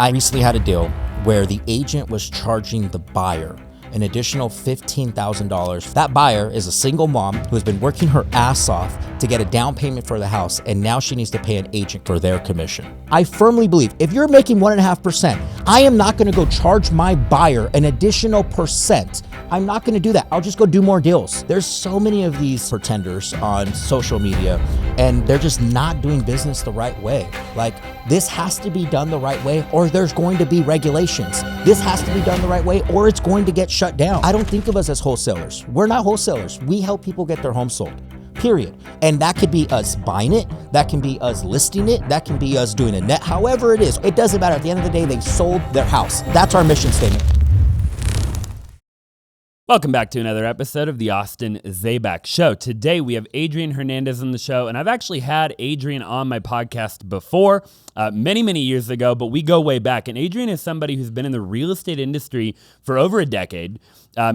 I recently had a deal where the agent was charging the buyer an additional $15,000. That buyer is a single mom who has been working her ass off to get a down payment for the house, and now she needs to pay an agent for their commission. I firmly believe if you're making 1.5%, I am not gonna go charge my buyer an additional percent. I'm not gonna do that. I'll just go do more deals. There's so many of these pretenders on social media, and they're just not doing business the right way. Like, this has to be done the right way, or there's going to be regulations. This has to be done the right way, or it's going to get shut down. I don't think of us as wholesalers. We're not wholesalers. We help people get their home sold, period. And that could be us buying it. That can be us listing it. That can be us doing a net, however it is. It doesn't matter. At the end of the day, they sold their house. That's our mission statement. Welcome back to another episode of the Austin Zabak Show. Today we have Adrian Hernandez on the show, and I've actually had Adrian on my podcast before, many years ago, but we go way back. And Adrian is somebody who's been in the real estate industry for over a decade.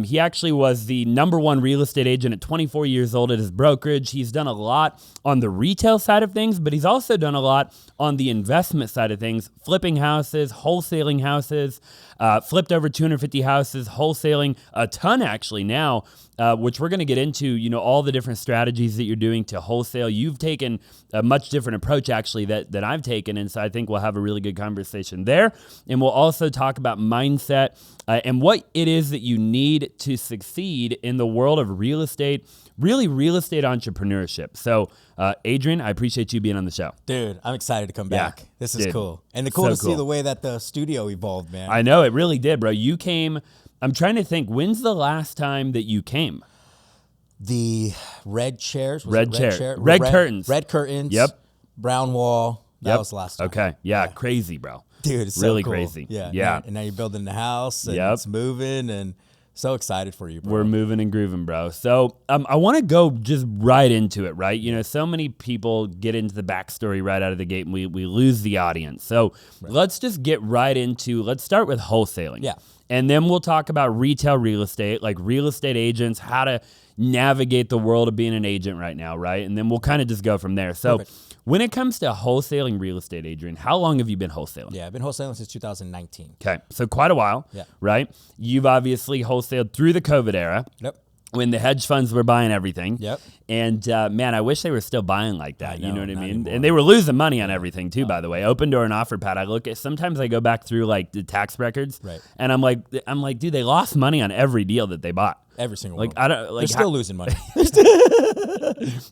He actually was the #1 real estate agent at 24 years old at his brokerage. He's done a lot on the retail side of things, but he's also done a lot on the investment side of things, flipping houses, wholesaling houses, flipped over 250 houses, wholesaling a ton actually now, which we're going to get into, all the different strategies that you're doing to wholesale. You've taken a much different approach actually that I've taken, and so I think we'll have a really good conversation there. And we'll also talk about mindset and what it is that you need to succeed in the world of real estate, really real estate entrepreneurship. So, Adrian, I appreciate you being on the show. Dude, I'm excited to come back. This is cool. And cool to see the way that the studio evolved, man. I know, it really did, bro. You came, I'm trying to think, when's the last time that you came? The red chairs. Red curtains. Red curtains. Yep. Brown wall. That was the last time. Okay. Yeah. Crazy, bro. Dude, it's really so cool. Crazy. Yeah. And now you're building the house and it's moving, and so excited for you, bro. We're moving and grooving, bro. So I want to go just right into it, right? So many people get into the backstory right out of the gate, and we lose the audience. So let's just get right into, let's start with wholesaling. Yeah. And then we'll talk about retail real estate, like real estate agents, how to navigate the world of being an agent right now, right? And then we'll kind of just go from there. So when it comes to wholesaling real estate, Adrian, how long have you been wholesaling? Yeah, I've been wholesaling since 2019. Okay, so quite a while, right? You've obviously wholesaled through the COVID era. Yep. When the hedge funds were buying everything. Yep. And man, I wish they were still buying like that. You know what I mean? Anymore. And they were losing money on everything too, by the way. Open Door and OfferPad. Sometimes I go back through like the tax records, and I'm like, dude, they lost money on every deal that they bought. Every single one. They're still losing money.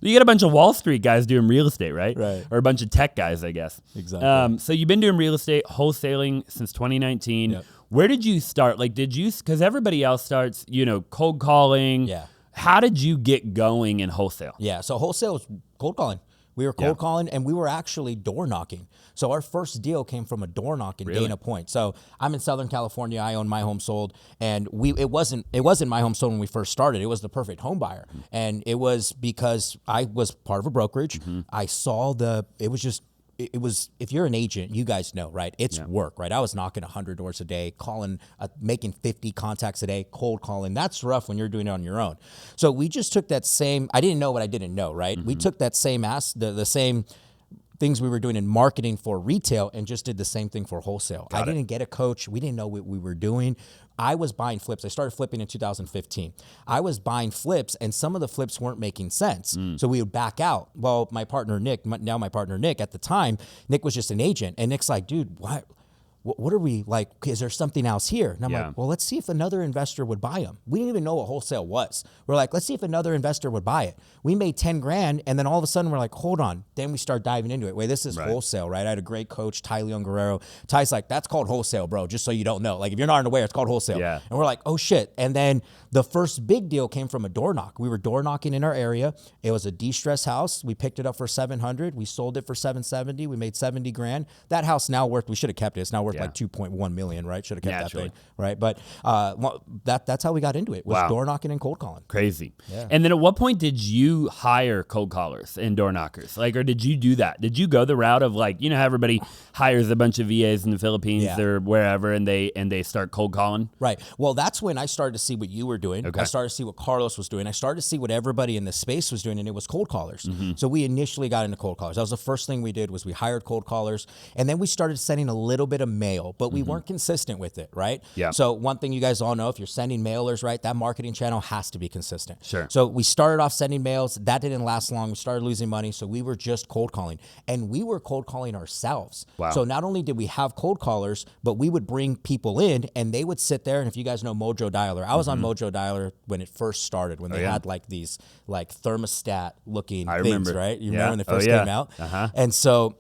You get a bunch of Wall Street guys doing real estate, right? Right. Or a bunch of tech guys, I guess. Exactly. So you've been doing real estate wholesaling since 2019. Yep. Where did you start? Because everybody else starts, cold calling. Yeah. How did you get going in wholesale? Yeah, so wholesale was cold calling. We were cold calling, and we were actually door knocking. So our first deal came from a door knock in Dana Point. So I'm in Southern California. I own My Home Sold, and it wasn't My Home Sold when we first started. It was the perfect home buyer, and it was because I was part of a brokerage. I saw it was, if you're an agent, you guys know, right? It's work, right? I was knocking 100 doors a day, calling, making 50 contacts a day, cold calling. That's rough when you're doing it on your own. So we just took that same, I didn't know what I didn't know, right? We took that same the same things we were doing in marketing for retail and just did the same thing for wholesale. I didn't get a coach. We didn't know what we were doing. I was buying flips. I started flipping in 2015. I was buying flips, and some of the flips weren't making sense. So we would back out. Well, my partner, Nick, at the time, Nick was just an agent. And Nick's like, dude, what are we like? Is there something else here? And I'm like, well, let's see if another investor would buy them. We didn't even know what wholesale was. We're like, let's see if another investor would buy it. We made 10 grand. And then all of a sudden we're like, hold on. Then we start diving into it. Wait, this is wholesale, right? I had a great coach, Ty Leon Guerrero. Ty's like, that's called wholesale, bro. Just so you don't know. Like, if you're not aware, it's called wholesale. Yeah. And we're like, oh shit. And then the first big deal came from a door knock. We were door knocking in our area. It was a de-stress house. We picked it up for $700. We sold it for $770. We made 70 grand. That house now we should have kept it. It's now worth like 2.1 million, right? Should have kept that thing, right? But that's how we got into it, was door knocking and cold calling. Crazy. Yeah. And then at what point did you hire cold callers and door knockers? Like, or did you do that? Did you go the route of like, how everybody hires a bunch of VAs in the Philippines or wherever, and they start cold calling? Right. Well, that's when I started to see what you were doing. Okay. I started to see what Carlos was doing. I started to see what everybody in the space was doing, and it was cold callers. So we initially got into cold callers. That was the first thing we did, was we hired cold callers, and then we started sending a little bit of mail, but we weren't consistent with it, right? Yeah. So one thing you guys all know, if you're sending mailers, right, that marketing channel has to be consistent. Sure. So we started off sending mails. That didn't last long. We started losing money. So we were just cold calling, and we were cold calling ourselves. Wow. So not only did we have cold callers, but we would bring people in, and they would sit there. And if you guys know Mojo Dialer, I was on Mojo Dialer when it first started, when they had like these like thermostat looking things, remember. right? You remember when they first yeah. came out? And so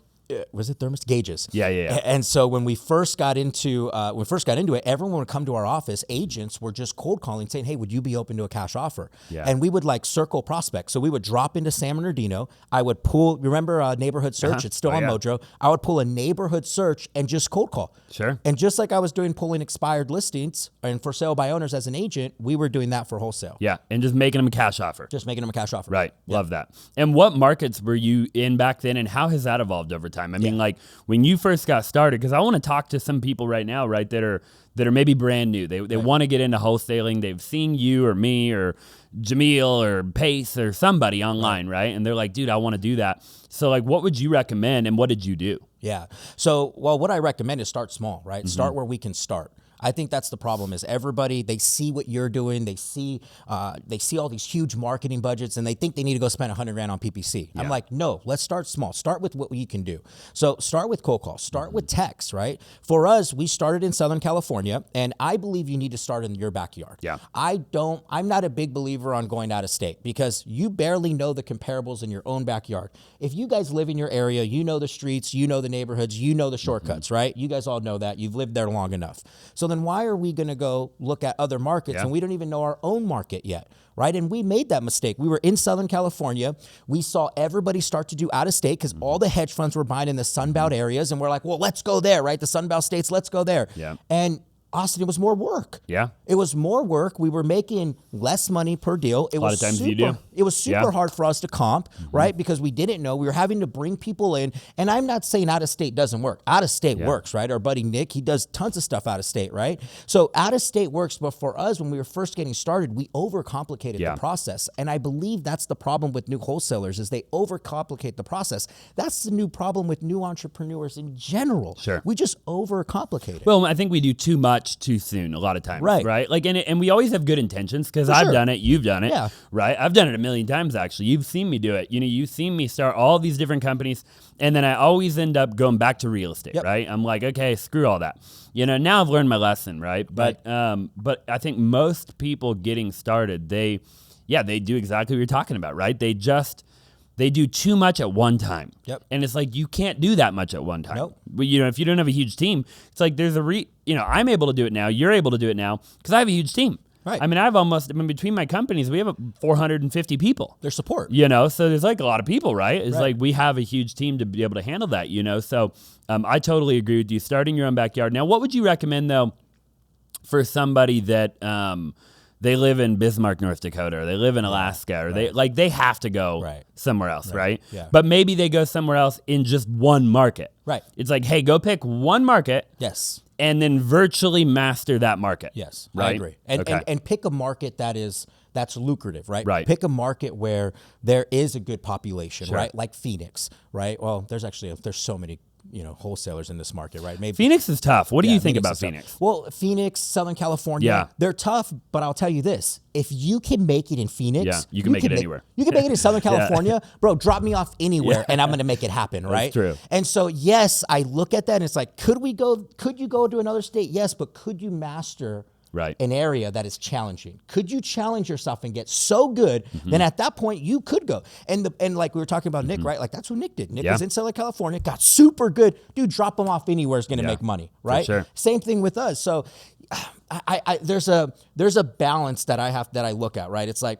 was it thermostat gauges? Yeah. And so when we first got into it, everyone would come to our office. Agents were just cold calling, saying, "Hey, would you be open to a cash offer?" Yeah. And we would like circle prospects. So we would drop into San Bernardino. I would pull. Remember neighborhood search? It's still on Mojo. I would pull a neighborhood search and just cold call. Sure. And just like I was doing pulling expired listings and for sale by owners as an agent, we were doing that for wholesale. Yeah, and just making them a cash offer. Just making them a cash offer. Right. Love that. And what markets were you in back then, and how has that evolved over time? I mean, like when you first got started, because I want to talk to some people right now, right, that are maybe brand new. They want to get into wholesaling. They've seen you or me or Jameel or Pace or somebody online, right? And they're like, dude, I want to do that. So like, what would you recommend, and what did you do? Yeah. So, well, what I recommend is start small, right? Start where we can start. I think that's the problem is everybody, they see what you're doing. They see all these huge marketing budgets and they think they need to go spend $100,000 on PPC. I'm like, no, let's start small. Start with what we can do. So start with cold calls, start with text, right? For us, we started in Southern California, and I believe you need to start in your backyard. Yeah. I'm not a big believer on going out of state because you barely know the comparables in your own backyard. If you guys live in your area, you know the streets, you know the neighborhoods, you know the shortcuts, right? You guys all know that. You've lived there long enough. So then why are we going to go look at other markets and we don't even know our own market yet, right? And we made that mistake. We were in Southern California. We saw everybody start to do out of state because all the hedge funds were buying in the Sunbelt areas, and we're like, well, let's go there, right? The Sunbelt states, let's go there. Yeah. And Austin, it was more work. Yeah. It was more work. We were making less money per deal. It A lot of times you do. It was super hard for us to comp, right? Because we didn't know. We were having to bring people in. And I'm not saying out of state doesn't work. Out of state works, right? Our buddy Nick, he does tons of stuff out of state, right? So out of state works. But for us, when we were first getting started, we overcomplicated the process. And I believe that's the problem with new wholesalers is they overcomplicate the process. That's the new problem with new entrepreneurs in general. Sure. We just overcomplicate it. Well, I think we do too much too soon a lot of times, right? Like, and we always have good intentions because I've done it, you've done it, right? I've done it a million times, actually. You've seen me do it. You know, you've seen me start all these different companies, and then I always end up going back to real estate, right? I'm like, okay, screw all that. You know, now I've learned my lesson, right? But I think most people getting started, they do exactly what you're talking about, right? They do too much at one time. Yep. And it's like, you can't do that much at one time. Nope. But, you know, if you don't have a huge team, it's like there's I'm able to do it now. You're able to do it now because I have a huge team. Right. I mean, between my companies, we have 450 people. Their support. You know, so there's like a lot of people, right? It's like we have a huge team to be able to handle that, you know? So I totally agree with you. Starting your own backyard. Now, what would you recommend, though, for somebody that they live in Bismarck, North Dakota, or they live in Alaska, or they have to go somewhere else, right? Yeah. But maybe they go somewhere else in just one market. Right. It's like, hey, go pick one market. Yes. And then virtually master that market. Yes, right? I agree. And pick a market that's lucrative, right? Right. Pick a market where there is a good population, right? Like Phoenix, right? Well, there's so many, wholesalers in this market, right? Maybe Phoenix is tough. What do you think about Phoenix? Well, Phoenix, Southern California, they're tough, but I'll tell you this. If you can make it in Phoenix, you can make it anywhere. You can make it in Southern California. Bro, drop me off anywhere and I'm going to make it happen, right? That's true. And so, yes, I look at that and it's like, could you go to another state? Yes, but could you master an area that is challenging? Could you challenge yourself and get so good, then at that point you could go. And like we were talking about Nick, right? Like that's what Nick did. Nick was in Southern California, got super good. Dude, drop him off anywhere is going to make money, right? For sure. Same thing with us. So there's a balance that I look at, right? It's like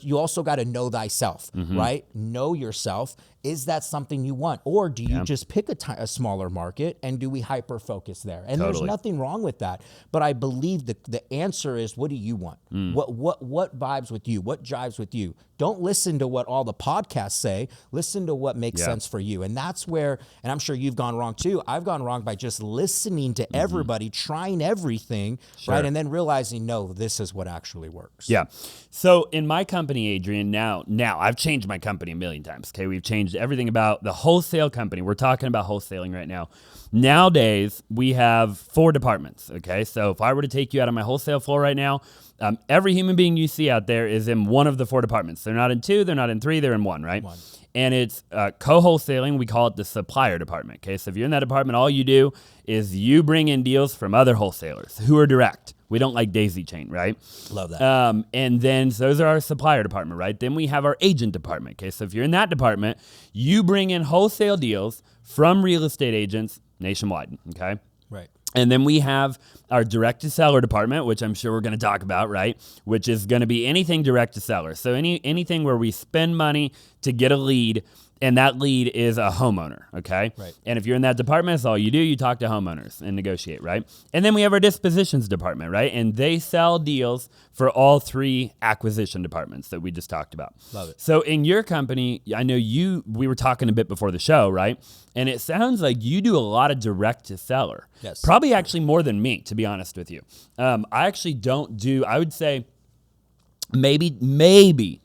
you also got to know thyself, right? Know yourself. Is that something you want? Or do you just pick a smaller market and do we hyper focus there? And there's nothing wrong with that. But I believe the answer is, what do you want? What vibes with you? What jives with you? Don't listen to what all the podcasts say. Listen to what makes sense for you. And that's where, and I'm sure you've gone wrong too. I've gone wrong by just listening to everybody, trying everything, right? And then realizing, no, this is what actually works. Yeah. So in my company, Adrian, now I've changed my company a million times. Okay. We've changed everything about the wholesale company. We're talking about wholesaling right now. Nowadays, we have 4 departments, okay? So if I were to take you out of my wholesale floor right now, every human being you see out there is in one of the 4 departments. They're not in 2, they're not in 3, they're in 1, right? And it's co-wholesaling. We call it the supplier department, okay? So if you're in that department, all you do is you bring in deals from other wholesalers who are direct. We don't like daisy chain, right? Love that. And then so those are our supplier department, right? Then we have our agent department, okay? So if you're in that department, you bring in wholesale deals from real estate agents nationwide, okay? Right. And then we have our direct to seller department, which I'm sure we're going to talk about, right? Which is going to be anything direct to seller. So anything where we spend money to get a lead, and that lead is a homeowner, okay? Right. And if you're in that department, that's all you do. You talk to homeowners and negotiate, right? And then we have our dispositions department, right? And they sell deals for all 3 acquisition departments that we just talked about. Love it. So in your company, I know we were talking a bit before the show, right? And it sounds like you do a lot of direct to seller. Yes. Probably actually more than me, to be honest with you. I actually don't do, I would say maybe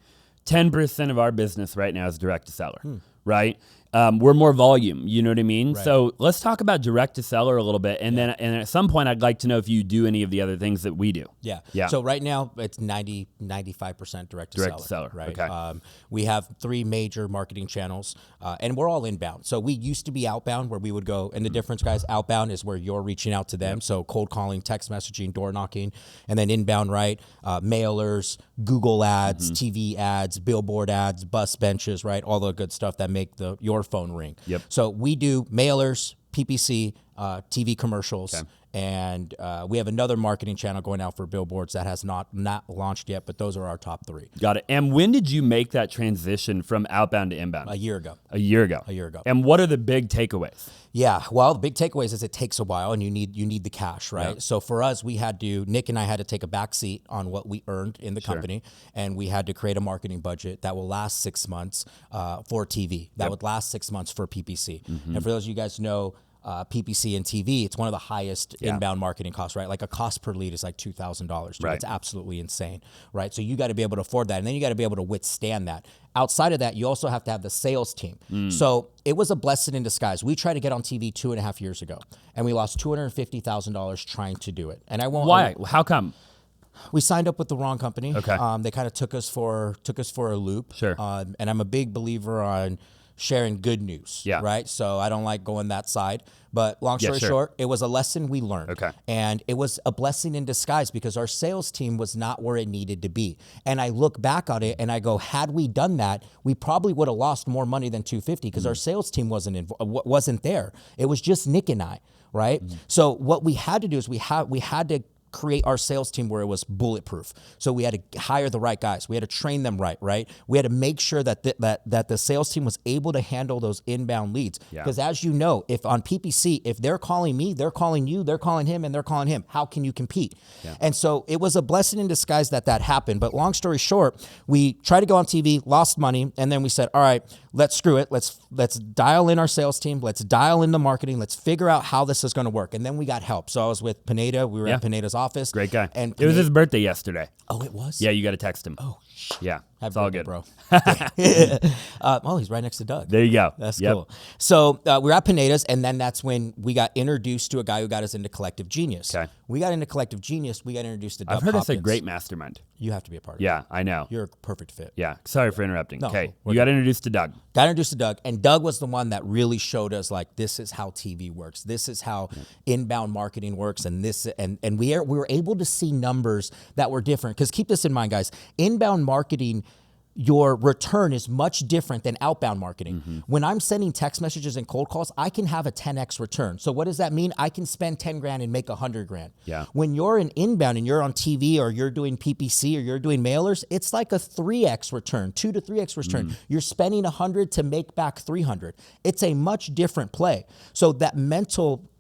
10% of our business right now is direct to seller, right? We're more volume, you know what I mean? Right. So let's talk about direct to seller a little bit. And then at some point, I'd like to know if you do any of the other things that we do. Yeah. Yeah. So right now it's 95% direct to seller. Right. Okay. We have 3 major marketing channels, and we're all inbound. So we used to be outbound, where we would go, and the difference, guys, outbound is where you're reaching out to them. So cold calling, text messaging, door knocking, and then inbound, right? Mailers, Google ads, TV ads, billboard ads, bus benches, right? All the good stuff that make your phone ring. Yep. So we do mailers, PPC, TV commercials, and we have another marketing channel going out for billboards that has not launched yet, but those are our top 3. Got it. And when did you make that transition from outbound to inbound? A year ago. A year ago. And what are the big takeaways? Yeah, well, the big takeaways is it takes a while, and you need the cash, right? Yep. So for us, Nick and I had to take a back seat on what we earned in the company, and we had to create a marketing budget that will last 6 months for TV, that would last 6 months for PPC. And for those of you guys who know, PPC and TV, it's one of the highest inbound marketing costs, right? Like a cost per lead is like $2,000. Right. It's absolutely insane, right? So you got to be able to afford that, and then you got to be able to withstand that. Outside of that, you also have to have the sales team. So it was a blessing in disguise. We tried to get on TV 2.5 years ago, and we lost $250,000 trying to do it. And I won't. Why? How come? We signed up with the wrong company. Okay. They kind of took us for a loop. Sure. And I'm a big believer on sharing good news. Yeah. Right. So I don't like going that side. But long story short, it was a lesson we learned. Okay. And it was a blessing in disguise because our sales team was not where it needed to be. And I look back on it and I go, had we done that, we probably would have lost more money than $250 because our sales team wasn't there. It was just Nick and I. Right. So what we had to do is we had to create our sales team where it was bulletproof. So we had to hire the right guys. We had to train them right? We had to make sure that the sales team was able to handle those inbound leads. Because as you know, if on PPC, if they're calling me, they're calling you, they're calling him, and they're calling him, how can you compete? And so it was a blessing in disguise that happened. But long story short, we tried to go on TV, lost money, and then we said, all right, let's screw it. Let's dial in our sales team. Let's dial in the marketing. Let's figure out how this is going to work. And then we got help. So I was with Pineda. We were at Pineda's office. Great guy. And it was his birthday yesterday. Oh, it was? Yeah, you got to text him. Oh, shit. Yeah. It's Happy all birthday, good. bro. Well, he's right next to Doug. There you go. That's cool. So we were at Pineda's, and then that's when we got introduced to a guy who got us into Collective Genius. Okay. We got into Collective Genius. We got introduced to Doug I've heard Hopkins. it's a great mastermind. You have to be a part of it. Yeah, I know. You're a perfect fit. Yeah. Sorry for interrupting. No, Okay. we're You got introduced to Doug. Got introduced to Doug, and Doug was the one that really showed us, like, this is how TV works. This is how inbound marketing works, and we were able to see numbers that were different. Because keep this in mind, guys. Inbound marketing, your return is much different than outbound marketing. When I'm sending text messages and cold calls, I can have a 10x return. So what does that mean? I can spend 10 grand and make 100 grand. Yeah. When you're in inbound and you're on TV or you're doing PPC or you're doing mailers, it's like a 3x return, 2 to 3x return. You're spending 100 to make back 300. It's a much different play. So that mental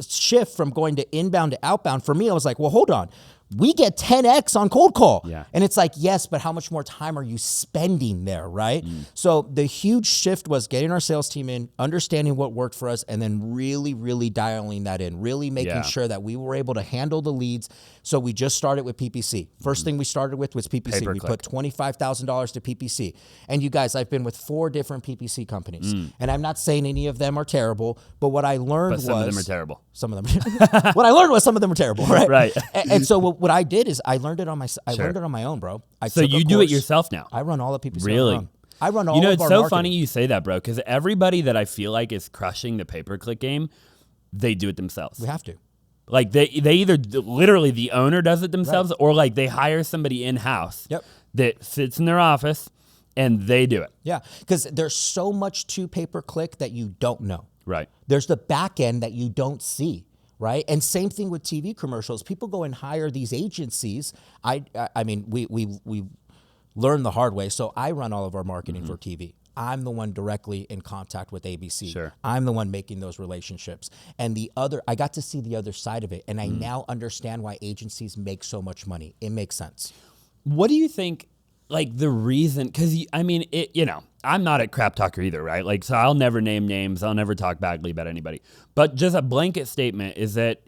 shift from going to inbound to outbound, for me, I was like, well, hold on. we get 10x on cold call. Yeah. And it's like, yes, but how much more time are you spending there, right? So the huge shift was getting our sales team in, understanding what worked for us, and then really, really dialing that in, really making sure that we were able to handle the leads. So we just started with PPC. First thing we started with was PPC. We put $25,000 to PPC. And you guys, I've been with 4 different PPC companies. And I'm not saying any of them are terrible, but what I learned was... some of them are terrible. Some of them. What I learned was some of them were terrible, right? Right. And so what I did is I learned it on my learned it on my own, bro. So you do it yourself now? I run all the PPC. Really? On my own. I run all You know, of it's our so marketing. funny you say that, bro, because everybody that I feel like is crushing the pay-per-click game, they do it themselves. We have to. Like they either literally the owner does it themselves, or like they hire somebody in-house that sits in their office and they do it. Yeah, because there's so much to pay-per-click that you don't know. Right. There's the back end that you don't see. Right. And same thing with TV commercials. People go and hire these agencies. I mean, we learned the hard way. So I run all of our marketing for TV. I'm the one directly in contact with ABC. Sure. I'm the one making those relationships. And I got to see the other side of it. And I now understand why agencies make so much money. It makes sense. What do you think, like the reason, because I mean, I'm not a crap talker either, right? Like, so I'll never name names. I'll never talk badly about anybody. But just a blanket statement is that,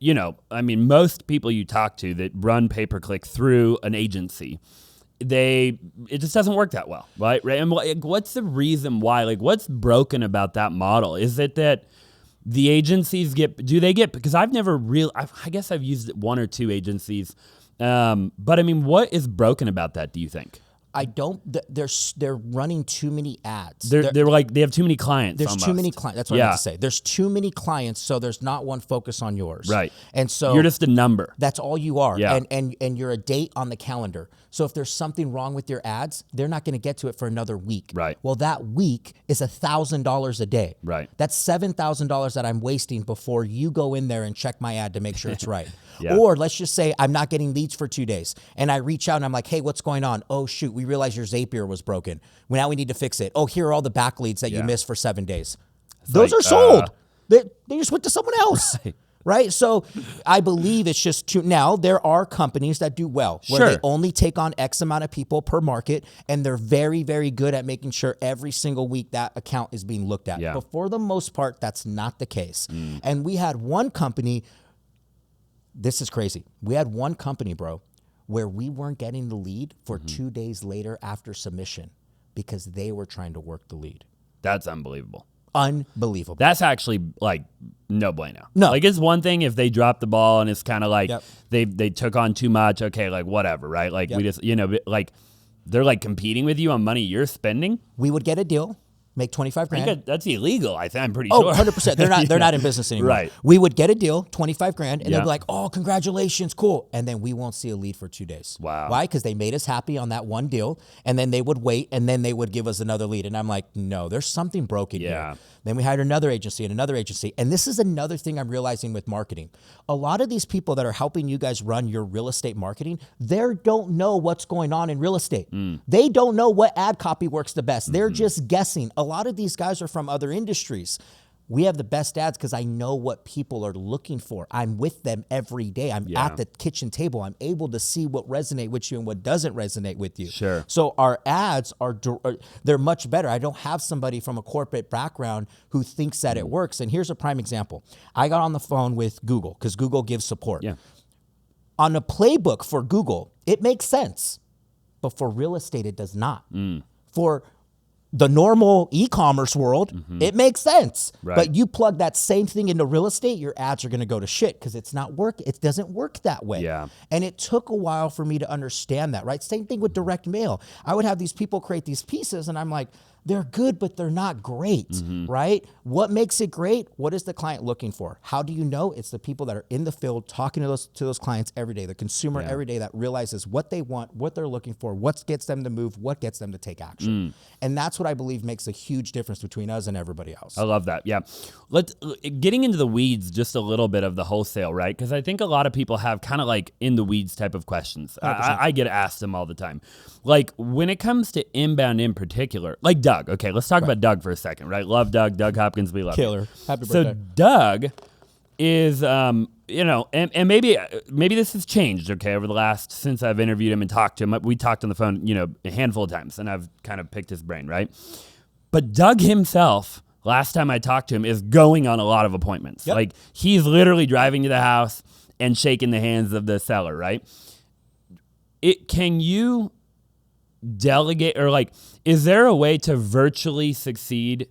I mean, most people you talk to that run pay-per-click through an agency, it just doesn't work that well, right? And what's the reason why? Like, what's broken about that model? Is it that the agencies because I've never I guess I've used 1 or 2 agencies. But I mean, what is broken about that, do you think? I don't. They're running too many ads. They're like they have too many clients. There's almost. too many clients. That's what I meant to say. There's too many clients, so there's not one focus on yours. Right. And so you're just a number. That's all you are. Yeah. And you're a date on the calendar. So if there's something wrong with your ads, they're not going to get to it for another week. Right. Well, that week is $1,000 a day. Right. That's $7,000 that I'm wasting before you go in there and check my ad to make sure it's right. Yeah. Or let's just say I'm not getting leads for 2 days, and I reach out and I'm like, hey, what's going on? Oh shoot, we realized your Zapier was broken. Well, now we need to fix it. Oh, here are all the back leads that you missed for 7 days. Those are sold. They just went to someone else. Right? So I believe it's just too. Now, there are companies that do well, where they only take on X amount of people per market, and they're very, very good at making sure every single week that account is being looked at. Yeah. But for the most part, that's not the case. And we had one company, this is crazy. We had one company, bro, where we weren't getting the lead for 2 days later after submission because they were trying to work the lead. That's unbelievable. Unbelievable. That's actually like no bueno. No. Like it's one thing if they drop the ball and it's kind of like they took on too much. Okay, like whatever, right? Like we just, like they're like competing with you on money you're spending. We would get a deal, make 25 grand. That's illegal. I'm pretty sure. 100%. They're not in business anymore. Right. We would get a deal, 25 grand, and they'd be like, oh, congratulations, cool. And then we won't see a lead for 2 days. Wow. Why? Because they made us happy on that one deal, and then they would wait, and then they would give us another lead. And I'm like, no, there's something broken here. Then we hired another agency and another agency. And this is another thing I'm realizing with marketing. A lot of these people that are helping you guys run your real estate marketing, they don't know what's going on in real estate. They don't know what ad copy works the best. They're just guessing. A lot of these guys are from other industries. We have the best ads because I know what people are looking for. I'm with them every day. I'm at the kitchen table. I'm able to see what resonates with you and what doesn't resonate with you. Sure. So our ads they're much better. I don't have somebody from a corporate background who thinks that it works. And here's a prime example. I got on the phone with Google because Google gives support. Yeah. On a playbook for Google, it makes sense. But for real estate, it does not. For the normal e-commerce world, it makes sense. Right. But you plug that same thing into real estate, your ads are going to go to shit because it's not working. It doesn't work that way. Yeah. And it took a while for me to understand that, right? Same thing with direct mail. I would have these people create these pieces and I'm like, they're good, but they're not great, right? What makes it great? What is the client looking for? How do you know? It's the people that are in the field talking to those clients every day, the consumer every day that realizes what they want, what they're looking for, what gets them to move, what gets them to take action. And that's what I believe makes a huge difference between us and everybody else. I love that. Yeah. Getting into the weeds just a little bit of the wholesale, right? Because I think a lot of people have kind of like in the weeds type of questions. I get asked them all the time. Like when it comes to inbound in particular, like Doug. Okay, let's talk about Doug for a second, right? Love Doug. Doug Hopkins, we love Killer. him. Happy birthday. So Doug is and maybe this has changed, okay, over the last, since I've interviewed him and talked to him. We talked on the phone, a handful of times, and I've kind of picked his brain, right? But Doug himself, last time I talked to him, is going on a lot of appointments. Yep. Like, he's literally driving to the house and shaking the hands of the seller, right? Can you delegate, or like, is there a way to virtually succeed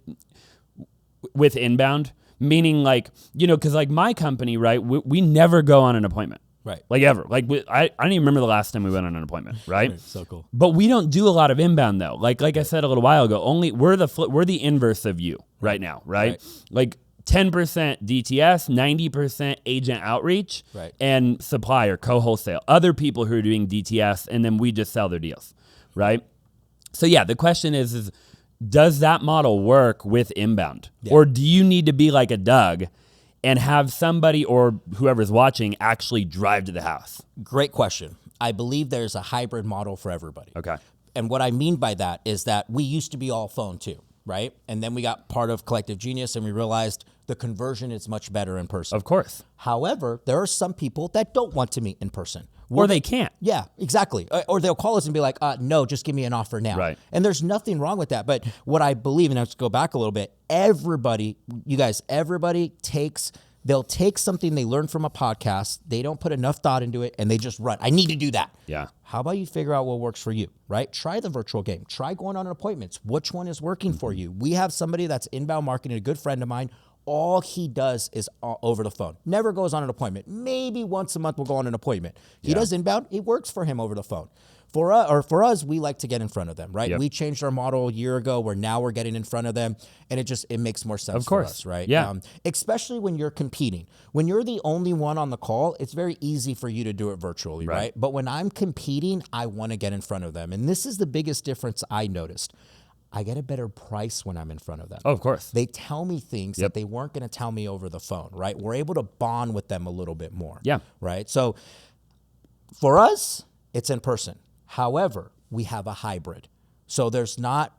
with inbound? Meaning, like, because like my company, right, we never go on an appointment. Right. Like, ever. Like, I don't even remember the last time we went on an appointment, right? So cool. But we don't do a lot of inbound, though. Like I said a little while ago, we're the inverse of you right now, right? Like 10% DTS, 90% agent outreach, and supplier, co-wholesale. Other people who are doing DTS, and then we just sell their deals, right? So yeah, the question is does that model work with inbound? Yeah. Or do you need to be like a Doug and have somebody or whoever's watching actually drive to the house? Great question. I believe there's a hybrid model for everybody. Okay. And what I mean by that is that we used to be all phone too, right? And then we got part of Collective Genius and we realized the conversion is much better in person. Of course. However, there are some people that don't want to meet in person. Or they can't. Yeah, exactly. Or they'll call us and be like, no, just give me an offer now. Right. And there's nothing wrong with that. But what I believe, and let's go back a little bit, everybody they'll take something they learned from a podcast, they don't put enough thought into it, and they just run. I need to do that. Yeah. How about you figure out what works for you, right? Try the virtual game. Try going on appointments. Which one is working for you? We have somebody that's inbound marketing, a good friend of mine. All he does is over the phone. Never goes on an appointment. Maybe once a month we'll go on an appointment. He does inbound. It works for him over the phone. For us, we like to get in front of them, right? Yep. We changed our model a year ago where now we're getting in front of them, and it makes more sense for us, right? Yeah. Especially when you're competing. When you're the only one on the call, it's very easy for you to do it virtually, right? But when I'm competing, I want to get in front of them. And this is the biggest difference I noticed. I get a better price when I'm in front of them. Oh, of course. They tell me things that they weren't going to tell me over the phone, right? We're able to bond with them a little bit more. Yeah. Right? So for us, it's in person. However, we have a hybrid. So there's not,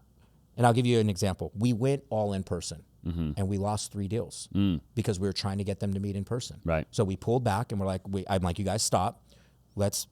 and I'll give you an example. We went all in person and we lost 3 deals because we were trying to get them to meet in person. Right. So we pulled back and we're like, I'm like, you guys stop. Let's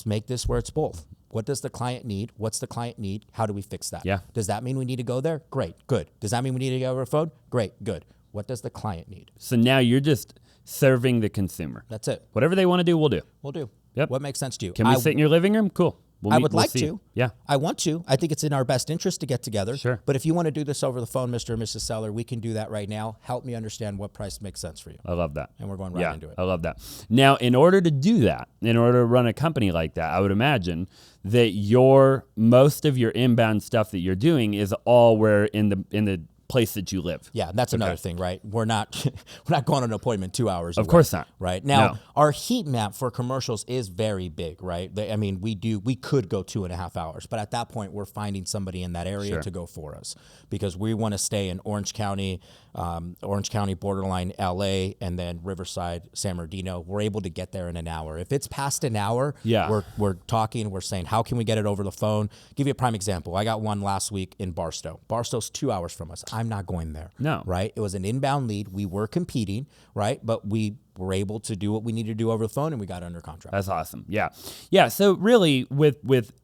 make this where it's both. What does the client need? What's the client need? How do we fix that? Yeah. Does that mean we need to go there? Great, good. Does that mean we need to go over the phone? Great, good. What does the client need? So now you're just serving the consumer. That's it. Whatever they want to do, we'll do. We'll do. Yep. What makes sense to you? Can we sit in your living room? Cool. I would like to. Yeah. I want to. I think it's in our best interest to get together. Sure. But if you want to do this over the phone, Mr. and Mrs. Seller, we can do that right now. Help me understand what price makes sense for you. I love that. And we're going right into it. I love that. Now, in order to do that, in order to run a company like that, I would imagine that most of your inbound stuff that you're doing is all where in the place that you live. Yeah, that's another thing, right? We're not going on an appointment 2 hours away. Of course not. Right? Now, our heat map for commercials is very big, right? We could go 2.5 hours, but at that point, we're finding somebody in that area to go for us because we want to stay in Orange County, borderline LA, and then Riverside, San Bernardino. We're able to get there in an hour. If it's past an hour, we're talking, we're saying, how can we get it over the phone? Give you a prime example. I got one last week in Barstow. Barstow's 2 hours from us. I'm not going there. No. Right? It was an inbound lead. We were competing, right? But we were able to do what we needed to do over the phone, and we got under contract. That's awesome. Yeah. Yeah. So really with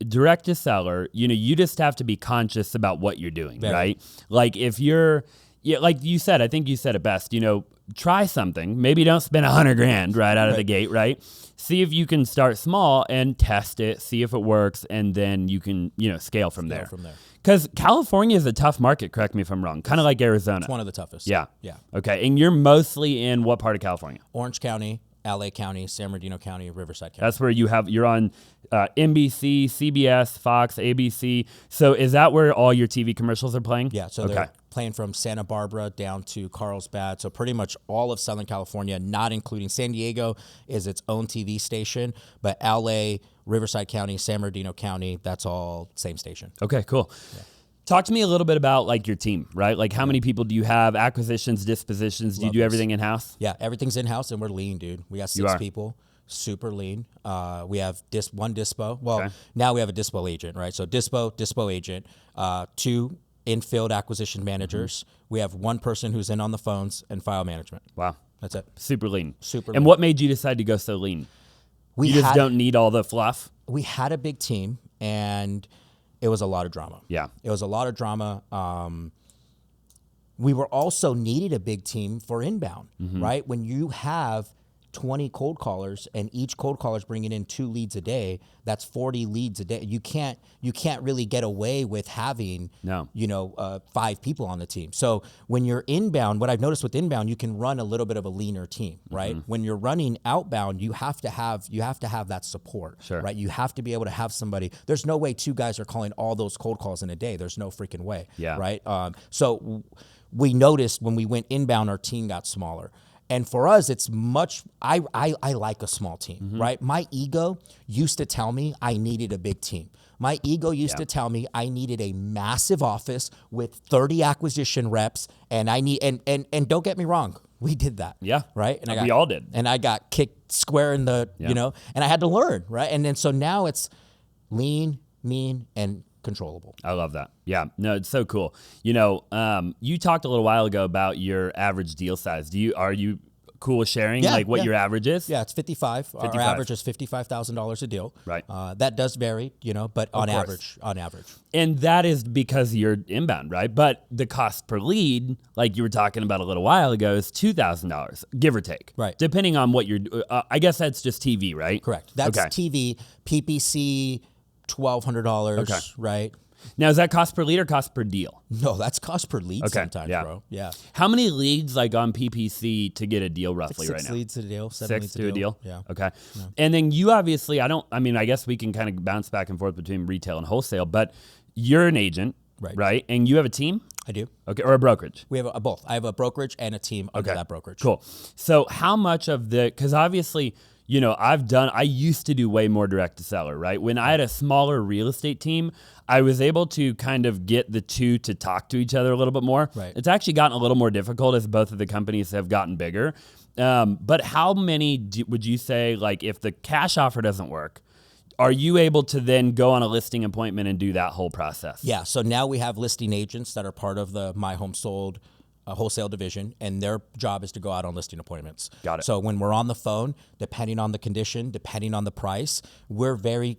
direct to seller, you just have to be conscious about what you're doing, right? Like if you're, like you said, I think you said it best, try something. Maybe don't spend $100,000 right out of the gate, right? See if you can start small and test it, see if it works, and then you can, scale from there. Because California is a tough market, correct me if I'm wrong, kind of like Arizona. It's one of the toughest. Yeah. Yeah. Okay. And you're mostly in what part of California? Orange County, LA County, San Bernardino County, Riverside County. That's where you're on NBC, CBS, Fox, ABC. So is that where all your TV commercials are playing? Yeah. So they're playing from Santa Barbara down to Carlsbad. So pretty much all of Southern California, not including San Diego, is its own TV station. But LA, Riverside County, San Bernardino County, that's all same station. Okay, cool. Yeah. Talk to me a little bit about like your team, right? Like how many people do you have? Acquisitions, dispositions? Do you do everything in-house? Yeah, everything's in-house and we're lean, dude. We got 6 people, super lean. We have one dispo. Well, now we have a dispo agent, right? So dispo agent, 2 in-field acquisition managers. We have 1 person who's in on the phones and file management. Wow. That's it. Super lean. Super And lean. what made you decide to go so lean? You just don't need all the fluff? We had a big team, and it was a lot of drama. Yeah. It was a lot of drama. We were also needed a big team for inbound, right? When you have 20 cold callers and each cold caller is bringing in 2 leads a day, that's 40 leads a day. You can't really get away with having, 5 people on the team. So when you're inbound, what I've noticed with inbound, you can run a little bit of a leaner team, right? When you're running outbound, you have to have that support, right? You have to be able to have somebody. There's no way 2 guys are calling all those cold calls in a day. There's no freaking way, right? So we noticed when we went inbound, our team got smaller. And for us, it's much, I like a small team, right? My ego used to tell me I needed a big team. My ego used to tell me I needed a massive office with 30 acquisition reps, and and don't get me wrong, we did that. Yeah. Right? And we all did. And I got kicked square in the, and I had to learn, right? And then so now it's lean, mean, and controllable. I love that. Yeah, no, it's so cool. You talked a little while ago about your average deal size. Are you cool with sharing what your average is? Yeah, it's 55. Our average is $55,000 a deal. Right. That does vary, but on average. And that is because you're inbound, right? But the cost per lead, like you were talking about a little while ago, is $2,000, give or take. Right. Depending on what you're, I guess that's just TV, right? Correct. That's TV, PPC, $1,200, right? Now, is that cost per lead or cost per deal? No, that's cost per lead sometimes, bro. Yeah. How many leads on PPC to get a deal roughly right now? 6 leads to a deal, 7 6 leads to a deal? Yeah. Okay. Yeah. And then you obviously, I guess we can kind of bounce back and forth between retail and wholesale, but you're an agent, right? And you have a team? I do. Okay, or a brokerage? We have both. I have a brokerage and a team under that brokerage. Cool. So how much of because obviously, I used to do way more direct to seller, right? When I had a smaller real estate team, I was able to kind of get the two to talk to each other a little bit more. Right. It's actually gotten a little more difficult as both of the companies have gotten bigger. But how many would you say, if the cash offer doesn't work, are you able to then go on a listing appointment and do that whole process? Yeah. So now we have listing agents that are part of the My Home Sold wholesale division, and their job is to go out on listing appointments. Got it. So when we're on the phone, depending on the condition, depending on the price, we're very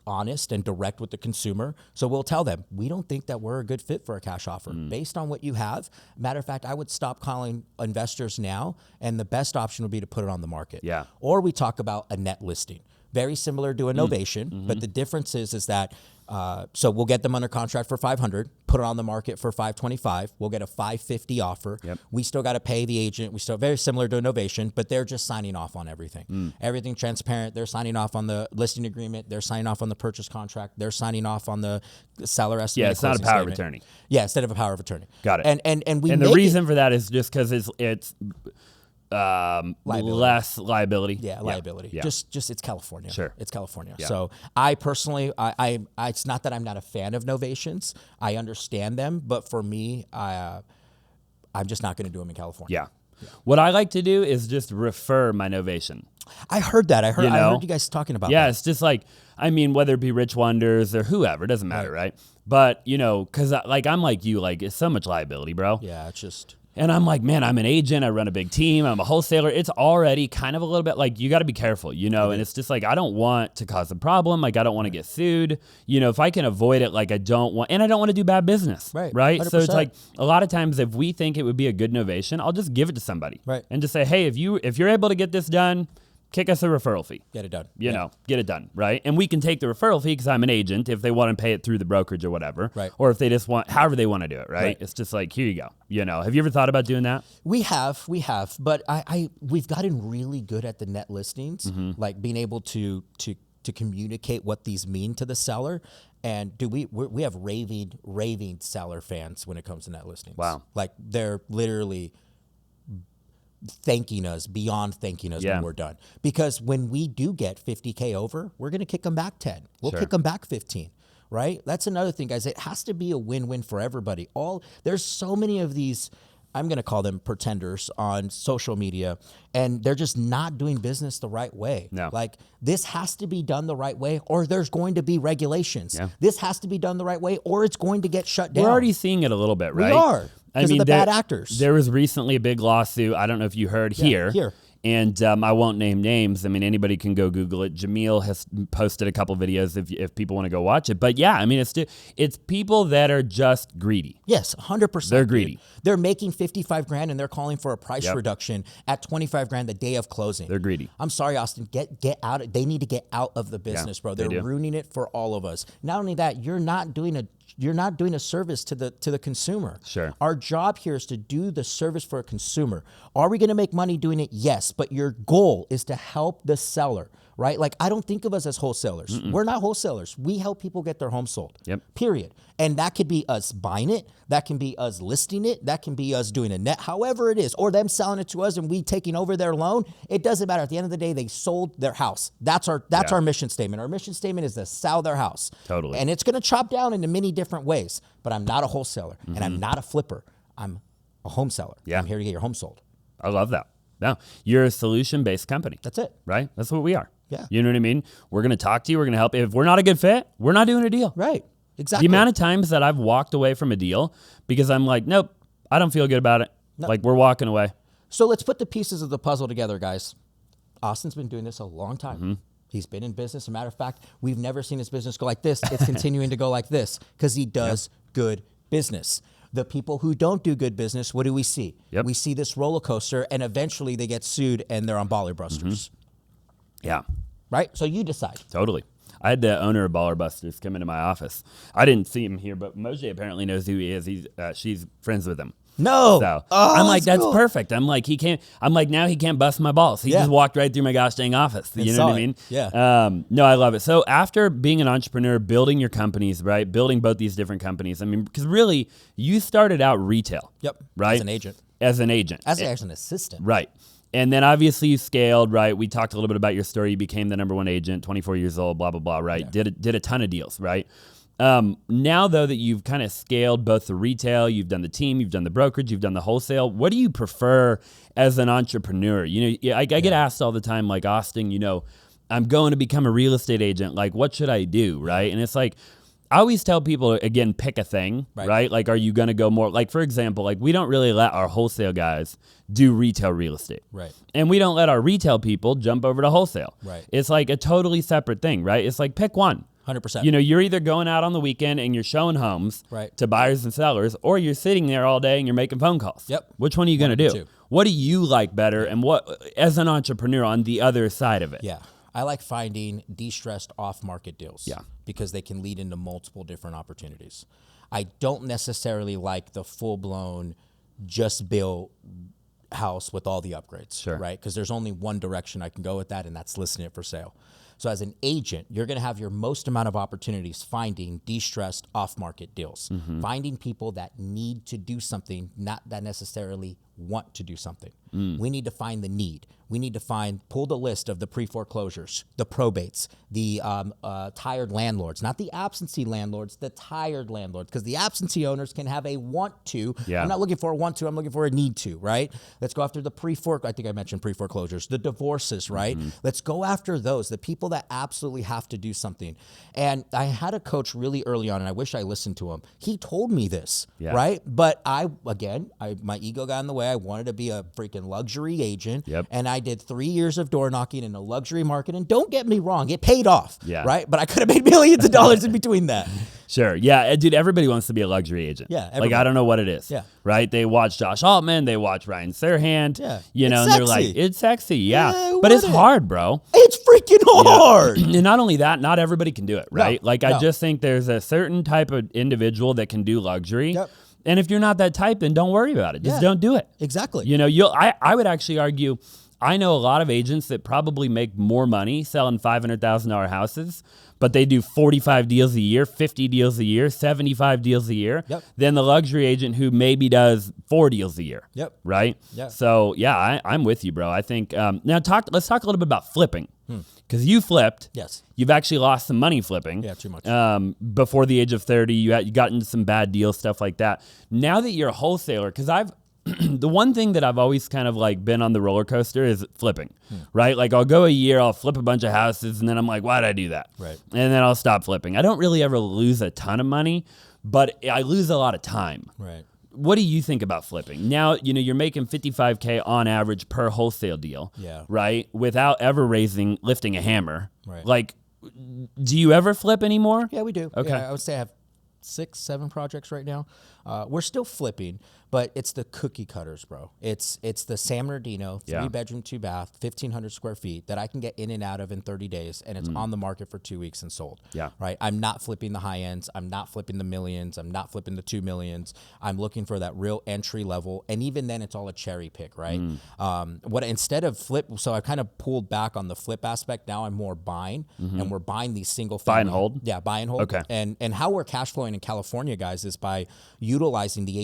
honest and direct with the consumer. So we'll tell them, we don't think that we're a good fit for a cash offer based on what you have. Matter of fact, I would stop calling investors now, and the best option would be to put it on the market. Yeah. Or we talk about a net listing. Very similar to a novation, but the difference is that so we'll get them under contract for $500, put it on the market for $525. We'll get a $550 offer. Yep. We still got to pay the agent. We still very similar to a novation, but they're just signing off on everything. Everything transparent. They're signing off on the listing agreement. They're signing off on the purchase contract. They're signing off on the seller estimate. Yeah, it's not a power of attorney. Yeah, instead of a power of attorney. Got it. And the reason for that is just because it's liability. Less liability. Yeah, liability. Yeah. Just it's California. Sure. It's California. Yeah. So I personally, I it's not that I'm not a fan of novations. I understand them, but for me, I'm just not going to do them in California. Yeah. What I like to do is just refer my novation. I heard that. I heard you guys talking about that. Yeah, it's just whether it be Rich Wonders or whoever, it doesn't matter, right? But, because I'm like you, it's so much liability, bro. Yeah, it's just... And I'm like, man, I'm an agent. I run a big team. I'm a wholesaler. It's already kind of a little bit you got to be careful, and it's just I don't want to cause a problem. I don't want to get sued. If I can avoid it, I don't want, and I don't want to do bad business. Right. 100%. So it's a lot of times if we think it would be a good novation, I'll just give it to somebody. Right. And just say, hey, if you're able to get this done, kick us a referral fee. Get it done. Get it done, right? And we can take the referral fee because I'm an agent if they want to pay it through the brokerage or whatever. Right. Or if they just want, however they want to do it, right? It's just here you go. Have you ever thought about doing that? We have, but we've gotten really good at the net listings, being able to communicate what these mean to the seller. And we have raving seller fans when it comes to net listings. Wow. They're literally thanking us when we're done. Because when we do get 50K over, we're going to kick them back 10. We'll kick them back 15, right? That's another thing, guys. It has to be a win-win for everybody. There's so many of these, I'm going to call them pretenders on social media, and they're just not doing business the right way. No. This has to be done the right way, or there's going to be regulations. Yeah. This has to be done the right way, or it's going to get shut down. We're already seeing it a little bit, right? We are. because of the bad actors. There was recently a big lawsuit. I don't know if you heard here. And I won't name names. I mean, anybody can go Google it. Jameel has posted a couple videos if people want to go watch it. But yeah, I mean, it's people that are just greedy. Yes, 100%. They're greedy. They're making $55,000 and they're calling for a price reduction at $25,000 the day of closing. They're greedy. I'm sorry, Austin. Get out. They need to get out of the business, bro. They're ruining it for all of us. Not only that, you're not doing a service to the consumer. Sure. Our job here is to do the service for a consumer. Are we going to make money doing it? Yes, but your goal is to help the seller, right? Like, I don't think of us as wholesalers. We're not wholesalers. We help people get their home sold. Yep. Period. And that could be us buying it. That can be us listing it. That can be us doing a net, however it is, or them selling it to us and we taking over their loan. It doesn't matter. At the end of the day, they sold their house. That's our mission statement. Our mission statement is to sell their house. Totally. And it's going to chop down into many different ways, but I'm not a wholesaler and I'm not a flipper. I'm a home seller. Yeah. I'm here to get your home sold. I love that. No, you're a solution-based company. That's it. Right? That's what we are. Yeah. You know what I mean? We're going to talk to you. We're going to help you. If we're not a good fit, we're not doing a deal. Right. Exactly. The amount of times that I've walked away from a deal because I'm like, nope, I don't feel good about it. No. Like, we're walking away. So let's put the pieces of the puzzle together, guys. Austin's been doing this a long time. He's been in business. As a matter of fact, we've never seen his business go like this. It's continuing to go like this because he does good business. The people who don't do good business, what do we see? We see this roller coaster, and eventually they get sued and they're on Baller Busters. Yeah. Right? So you decide. Totally. I had the owner of Baller Busters come into my office. I didn't see him here, but Moshe apparently knows who he is. She's friends with him. No. So I'm like, that's cool. Perfect. I'm like, now he can't bust my balls. He just walked right through my gosh dang office. You know what I mean? Yeah. No, I love it. So after being an entrepreneur, building your companies, right? Building both these different companies. I mean, because really you started out retail. Yep. Right? As an agent. As an assistant. Right. And then obviously you scaled, right? We talked a little bit about your story. You became the number one agent, 24 years old, blah, blah, blah, right? Yeah. Did a ton of deals, right? Now, though, that you've kind of scaled both the retail, you've done the team, you've done the brokerage, you've done the wholesale, what do you prefer as an entrepreneur? You know, I get asked all the time, like, Austin, you know, I'm going to become a real estate agent. Like, what should I do, right? And it's like, I always tell people, again, pick a thing, right? Like, are you going to go more, like, for example, like, we don't really let our wholesale guys do retail real estate. Right. And we don't let our retail people jump over to wholesale. Right. It's like a totally separate thing, right? It's like, pick one. 100%. You know, you're either going out on the weekend and you're showing homes to buyers and sellers, or you're sitting there all day and you're making phone calls. Yep. Which one are you going to do? What do you like better, and what, as an entrepreneur, on the other side of it? Yeah. I like finding de-stressed off-market deals. Yeah. Because they can lead into multiple different opportunities. I don't necessarily like the full-blown just build house with all the upgrades, right? Because there's only one direction I can go with that, and that's listing it for sale. So as an agent, you're going to have your most amount of opportunities finding de-stressed off-market deals, finding people that need to do something, not that necessarily want to do something. We need to find the need. We need to pull the list of the pre-foreclosures, the probates, the tired landlords, not the absentee landlords, the tired landlords, because the absentee owners can have a want to. Yeah. I'm not looking for a want to, I'm looking for a need to, right? Let's go after the I think I mentioned pre-foreclosures, the divorces, right? Let's go after those, the people that absolutely have to do something. And I had a coach really early on, and I wish I listened to him. He told me this, right? But my ego got in the way. I wanted to be a freaking luxury agent, and I did 3 years of door knocking in a luxury market, and don't get me wrong, it paid off, right? But I could have made millions of dollars in between that. Sure. Yeah, dude, everybody wants to be a luxury agent. Yeah. Everybody. Like, I don't know what it is. Yeah. Right? They watch Josh Altman, they watch Ryan Serhant, you know, and they're like, it's sexy, but it's hard, bro. It's freaking hard. And not only that, not everybody can do it, right? I just think there's a certain type of individual that can do luxury. Yep. And if you're not that type, then don't worry about it. Just don't do it. Exactly. You know, I would actually argue, I know a lot of agents that probably make more money selling $500,000 houses, but they do 45 deals a year, 50 deals a year, 75 deals a year, than the luxury agent who maybe does 4 deals a year. Right? So, yeah, I'm with you, bro. I think, now let's talk a little bit about flipping. Because you flipped. Yes. You've actually lost some money flipping. Yeah, too much. Before the age of 30, you got into some bad deals, stuff like that. Now that you're a wholesaler, because the one thing that I've always kind of like been on the roller coaster is flipping, right? Like, I'll go a year, I'll flip a bunch of houses, and then I'm like, why'd I do that? Right. And then I'll stop flipping. I don't really ever lose a ton of money, but I lose a lot of time. Right. what do you think about flipping? Now, you're making $55K on average per wholesale deal, right? Without ever lifting a hammer. Right. Like, do you ever flip anymore? Yeah, we do. Okay. Yeah, I would say I have 6, 7 projects right now. We're still flipping, but it's the cookie cutters, bro. It's the San Bernardino, 3-bedroom, 2-bath, 1,500 square feet that I can get in and out of in 30 days, and it's on the market for 2 weeks and sold. Yeah. Right? I'm not flipping the high ends. I'm not flipping the millions. I'm not flipping the 2 millions. I'm looking for that real entry level, and even then, it's all a cherry pick, right? Instead of flip, so I kind of pulled back on the flip aspect. Now I'm more buying, and we're buying these single family. Buy and hold? Yeah, buy and hold. Okay. And how we're cash flowing in California, guys, is by utilizing the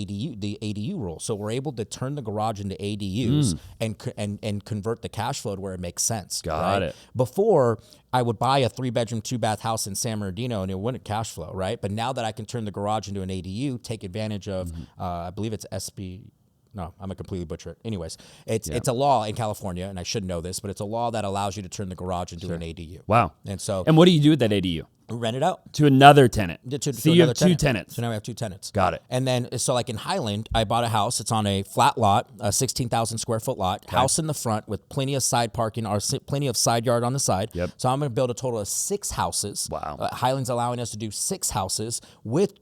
ADU rule. So we're able to turn the garage into ADUs and convert the cash flow to where it makes sense. Got it. Before, I would buy a 3-bedroom, 2-bath house in San Bernardino and it wouldn't cash flow, right? But now that I can turn the garage into an ADU, take advantage of, I believe it's SB. No, I'm a completely butcher it. Anyways, it's a law in California, and I should know this, but it's a law that allows you to turn the garage into an ADU. Wow. And what do you do with that ADU? Rent it out to another tenant. So you have 2 tenants. So now we have 2 tenants. Got it. And then, so like in Highland, I bought a house. It's on a flat lot, a 16,000 square foot lot, house in the front with plenty of side parking or plenty of side yard on the side. Yep. So I'm going to build a total of 6 houses. Wow. Highland's allowing us to do 6 houses with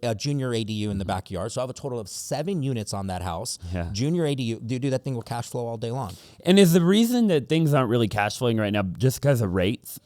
a junior ADU in the backyard. So I have a total of 7 units on that house. Yeah. Junior ADU, do that thing with cash flow all day long. And is the reason that things aren't really cash flowing right now just because of rates?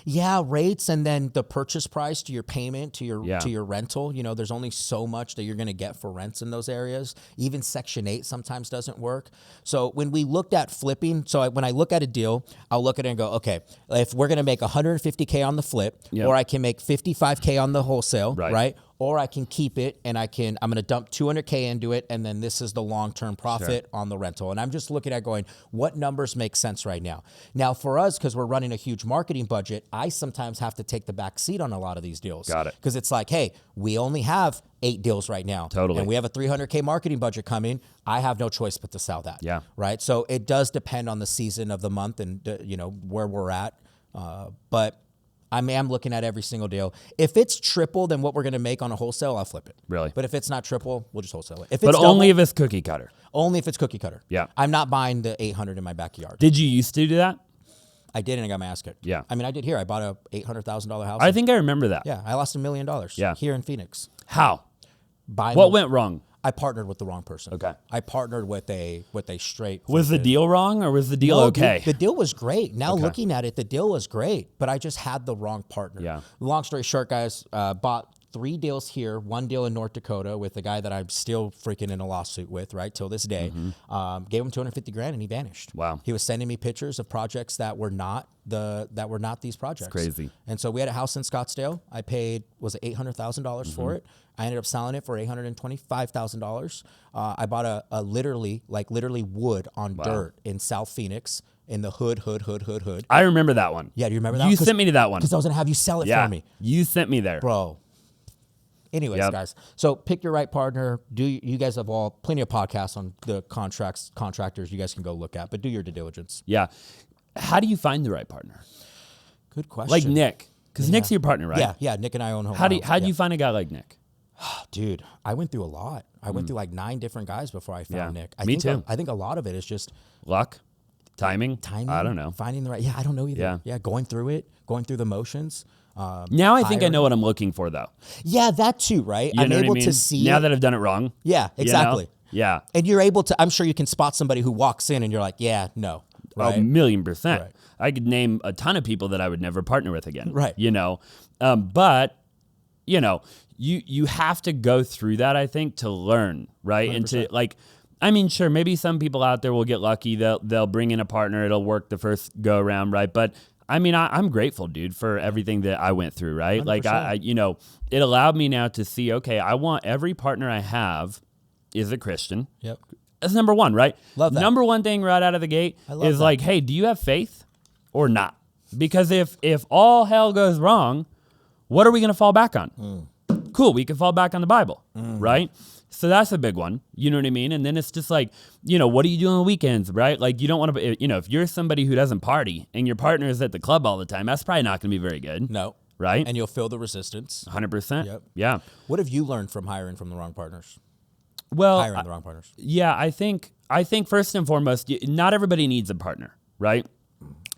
Yeah, rates, and then the purchase price to your payment to your rental. There's only so much that you're going to get for rents in those areas. Even Section 8 sometimes doesn't work. So when we looked at flipping, when I look at a deal, I'll look at it and go, okay, if we're going to make $150K on the flip, or I can make $55K on the wholesale, right? Or I can keep it and I'm going to dump $200K into it, and then this is the long-term profit on the rental. And I'm just looking at going, what numbers make sense right now? Now for us, because we're running a huge marketing budget, I sometimes have to take the back seat on a lot of these deals. Got it. Because it's like, hey, we only have 8 deals right now. Totally. And we have a $300K marketing budget coming. I have no choice but to sell that. Yeah. Right? So it does depend on the season of the month and, where we're at. But I am looking at every single deal. If it's triple than what we're going to make on a wholesale, I'll flip it. But if it's not triple, we'll just wholesale it. But only if it's cookie cutter. Only if it's cookie cutter. Yeah. I'm not buying the 800 in my backyard. Did you used to do that? I did, and I got my ass kicked. Yeah. I did here. I bought a $800,000 house. I think I remember that. Yeah. I lost $1 million. Yeah. Here in Phoenix. How? What went wrong? I partnered with the wrong person. Okay. I partnered with a straight. Was the deal wrong or was the deal okay? The deal was great. Now looking at it, the deal was great, but I just had the wrong partner. Yeah. Long story short, guys, bought 3 deals here, 1 deal in North Dakota with a guy that I'm still freaking in a lawsuit with, right, till this day. Gave him $250,000 and he vanished. Wow. He was sending me pictures of projects that were not these projects. It's crazy. And so we had a house in Scottsdale. I paid $800,000 for it. I ended up selling it for $825,000. I bought a literally wood on dirt in South Phoenix in the hood. I remember that one. Yeah, do you remember that? You sent me to that one. Because I was going to have you sell it for me. You sent me there. Bro. Anyways, guys, so pick your right partner. You guys have plenty of podcasts on the contractors you guys can go look at, but do your due diligence. Yeah. How do you find the right partner? Good question. Like Nick, because Nick's your partner, right? Yeah. Nick and I own home. How do you find a guy like Nick? Dude, I went through a lot. I went through like 9 different guys before I found Nick. Me too. I think a lot of it is just luck, timing. I don't know. Finding the right. Yeah, I don't know either. Yeah, going through the motions. Now I think I know what I'm looking for, though. Yeah, that too, right? I'm able to see now that I've done it wrong. Yeah, exactly. Yeah, and you're able to. I'm sure you can spot somebody who walks in and you're like, yeah, no. Right? 1,000,000%. Right. I could name a ton of people that I would never partner with again. Right. But you have to go through that, I think, to learn, right? 100%. And to sure, maybe some people out there will get lucky. They'll bring in a partner. It'll work the first go around, right? But I'm grateful, dude, for everything that I went through, right? 100%. It allowed me now to see, okay, I want every partner I have is a Christian. Yep. That's number one, right? Love that. Number one thing right out of the gate is like, hey, do you have faith or not? Because if all hell goes wrong, what are we going to fall back on? Cool, we can fall back on the Bible, right? So that's a big one, you know what I mean? And then it's just like, what do you do on the weekends, right? Like you don't want to, if you're somebody who doesn't party and your partner is at the club all the time, that's probably not going to be very good. No. Right? And you'll feel the resistance. 100%. Yep. Yeah. What have you learned from hiring from the wrong partners? Well, hiring the wrong partners. Yeah, I think first and foremost, not everybody needs a partner, right?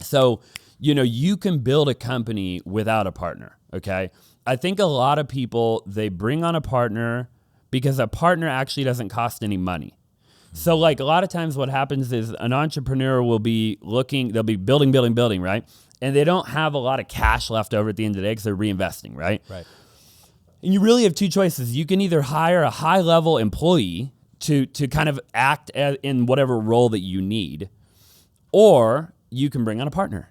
So, you can build a company without a partner, okay? I think a lot of people, they bring on a partner because a partner actually doesn't cost any money. So like a lot of times what happens is an entrepreneur will be they'll be building, right? And they don't have a lot of cash left over at the end of the day because they're reinvesting, right? Right. And you really have two choices. You can either hire a high-level employee to kind of act in whatever role that you need, or you can bring on a partner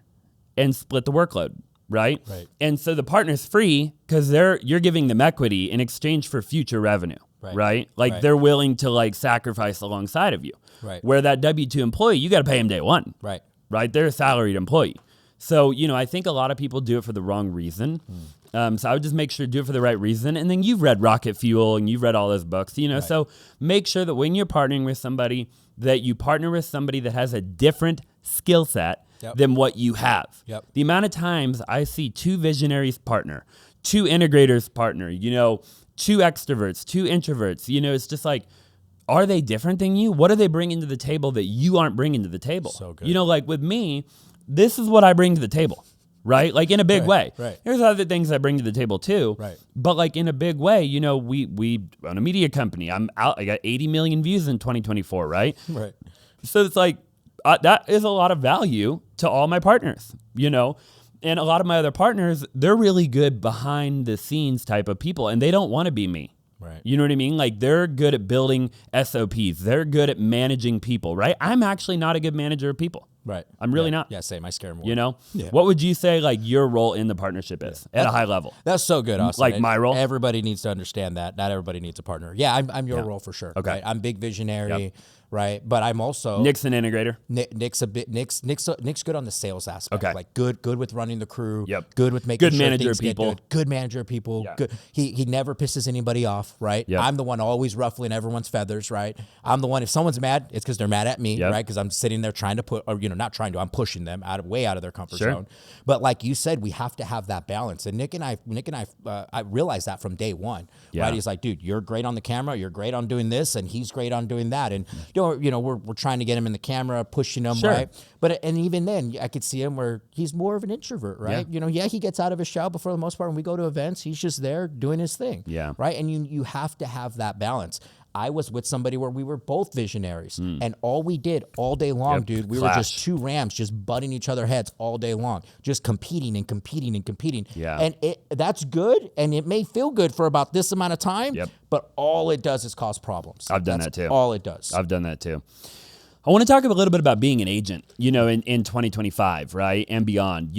and split the workload, right? Right. And so the partner's free because you're giving them equity in exchange for future revenue, right? Like they're willing to like sacrifice alongside of you. Right. Where that W-2 employee, you got to pay him day one, Right. right? They're a salaried employee. So, I think a lot of people do it for the wrong reason. So I would just make sure to do it for the right reason. And then you've read Rocket Fuel and you've read all those books, Right. So make sure that when you're partnering with somebody, that you partner with somebody that has a different skill set than what you have. Yep. The amount of times I see two visionaries partner, two integrators partner, two extroverts, two introverts, it's just like, are they different than you? What are they bringing to the table that you aren't bringing to the table? So good. Like with me, this is what I bring to the table, right? Like in a big way. Right. There's other things I bring to the table too. Right. But like in a big way, we run a media company. I got 80 million views in 2024, right? Right. So it's like, that is a lot of value to all my partners, And a lot of my other partners, they're really good behind the scenes type of people, and they don't want to be me. Right. You know what I mean? Like they're good at building SOPs. They're good at managing people, right? I'm actually not a good manager of people. Right. I'm really not. Yeah, same. I scare more. Yeah. What would you say like your role in the partnership is at a high level? That's so good, Austin. Like my role? Everybody needs to understand that. Not everybody needs a partner. Yeah, I'm your role for sure. Okay. Right? I'm big visionary, right? But I'm also Nick's an integrator. Nick's good on the sales aspect. Okay. Like good with running the crew. Yep. Good with making Good sure manager things of people. get good manager of people. Yeah. Good. He never pisses anybody off, right? Yep. I'm the one always ruffling everyone's feathers, right? I'm the one, if someone's mad, it's because they're mad at me, right? Because I'm sitting there trying to I'm pushing them way out of their comfort zone. But like you said, we have to have that balance. And Nick and I realized that from day one, right? He's like, dude, you're great on the camera. You're great on doing this. And he's great on doing that. And, we're trying to get him in the camera, pushing him, right? But, and even then I could see him where he's more of an introvert, right? He gets out of his shell, but for the most part, when we go to events, he's just there doing his thing. Yeah. Right. And you have to have that balance. I was with somebody where we were both visionaries, and all we did all day long, dude, we were just two rams just butting each other heads all day long, just competing and competing and competing. Yeah. And that's good, and it may feel good for about this amount of time, but all it does is cause problems. I've done that too. All it does. I've done that too. I want to talk a little bit about being an agent, in 2025, right? And beyond.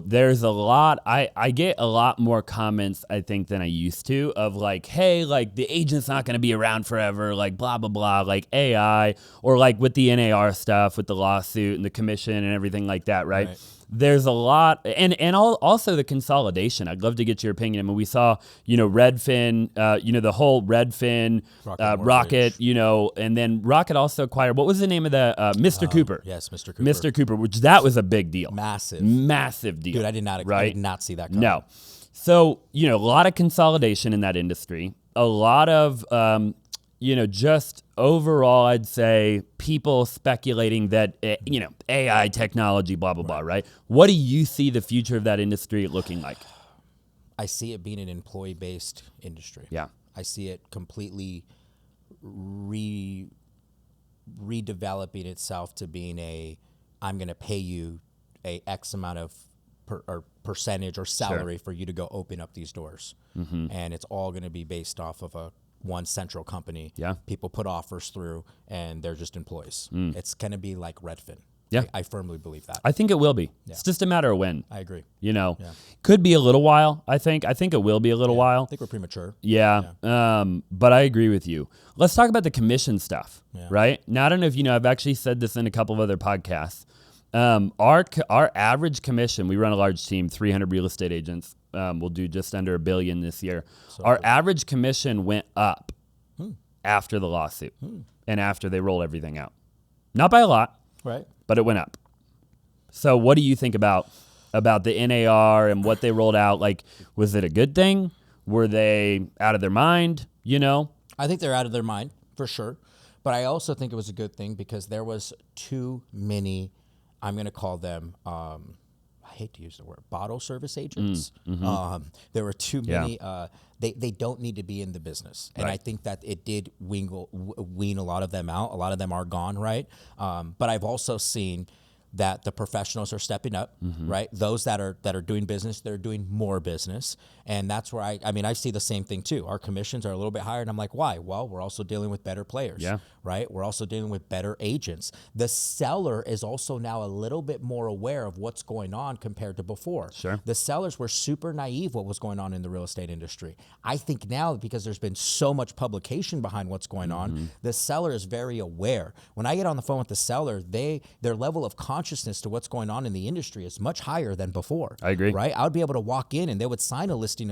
There's a lot, I get a lot more comments, I think, than I used to of like, hey, like the agent's not going to be around forever, like blah, blah, blah, like AI, or like with the NAR stuff, with the lawsuit and the commission and everything like that, right? There's a lot, and also the consolidation. I'd love to get your opinion. I mean, we saw, Redfin, the whole Redfin, Rocket, and then Rocket also acquired, what was the name of the, Mr. Cooper? Yes, Mr. Cooper. Mr. Cooper, which that was a big deal. Massive deal. Dude, I did not see that coming. No. So, a lot of consolidation in that industry, a lot of, just overall, I'd say people speculating that, AI technology, blah, blah, blah, right? What do you see the future of that industry looking like? I see it being an employee-based industry. Yeah. I see it completely redeveloping itself to being I'm going to pay you a X amount of percentage or salary for you to go open up these doors. And it's all going to be based off of one central company. Yeah. People put offers through and they're just employees. It's going to be like Redfin. Yeah. I firmly believe that. I think it will be. It's just a matter of when. I agree. Could be a little while, I think. I think it will be a little while. I think we're premature. Yeah. But I agree with you. Let's talk about the commission stuff, right? Now, I don't know if I've actually said this in a couple of other podcasts. Our average commission, we run a large team, 300 real estate agents. We'll do just under $1 billion this year. Our average commission went up after the lawsuit and after they rolled everything out. Not by a lot, right? But it went up. So what do you think about the NAR and what they rolled out? Like, was it a good thing? Were they out of their mind? I think they're out of their mind for sure. But I also think it was a good thing because there was too many, I'm going to call them, I hate to use the word, bottle service agents. There were too many, they don't need to be in the business. And I think that it did wean a lot of them out. A lot of them are gone, right? But I've also seen that the professionals are stepping up, right? Those that are doing business, they're doing more business. And that's where I see the same thing too. Our commissions are a little bit higher, and I'm like, why? Well, we're also dealing with better players, right? We're also dealing with better agents. The seller is also now a little bit more aware of what's going on compared to before. Sure. The sellers were super naive what was going on in the real estate industry. I think now, because there's been so much publication behind what's going on, the seller is very aware. When I get on the phone with the seller, their level of consciousness to what's going on in the industry is much higher than before. I agree. Right? I would be able to walk in and they would sign a listing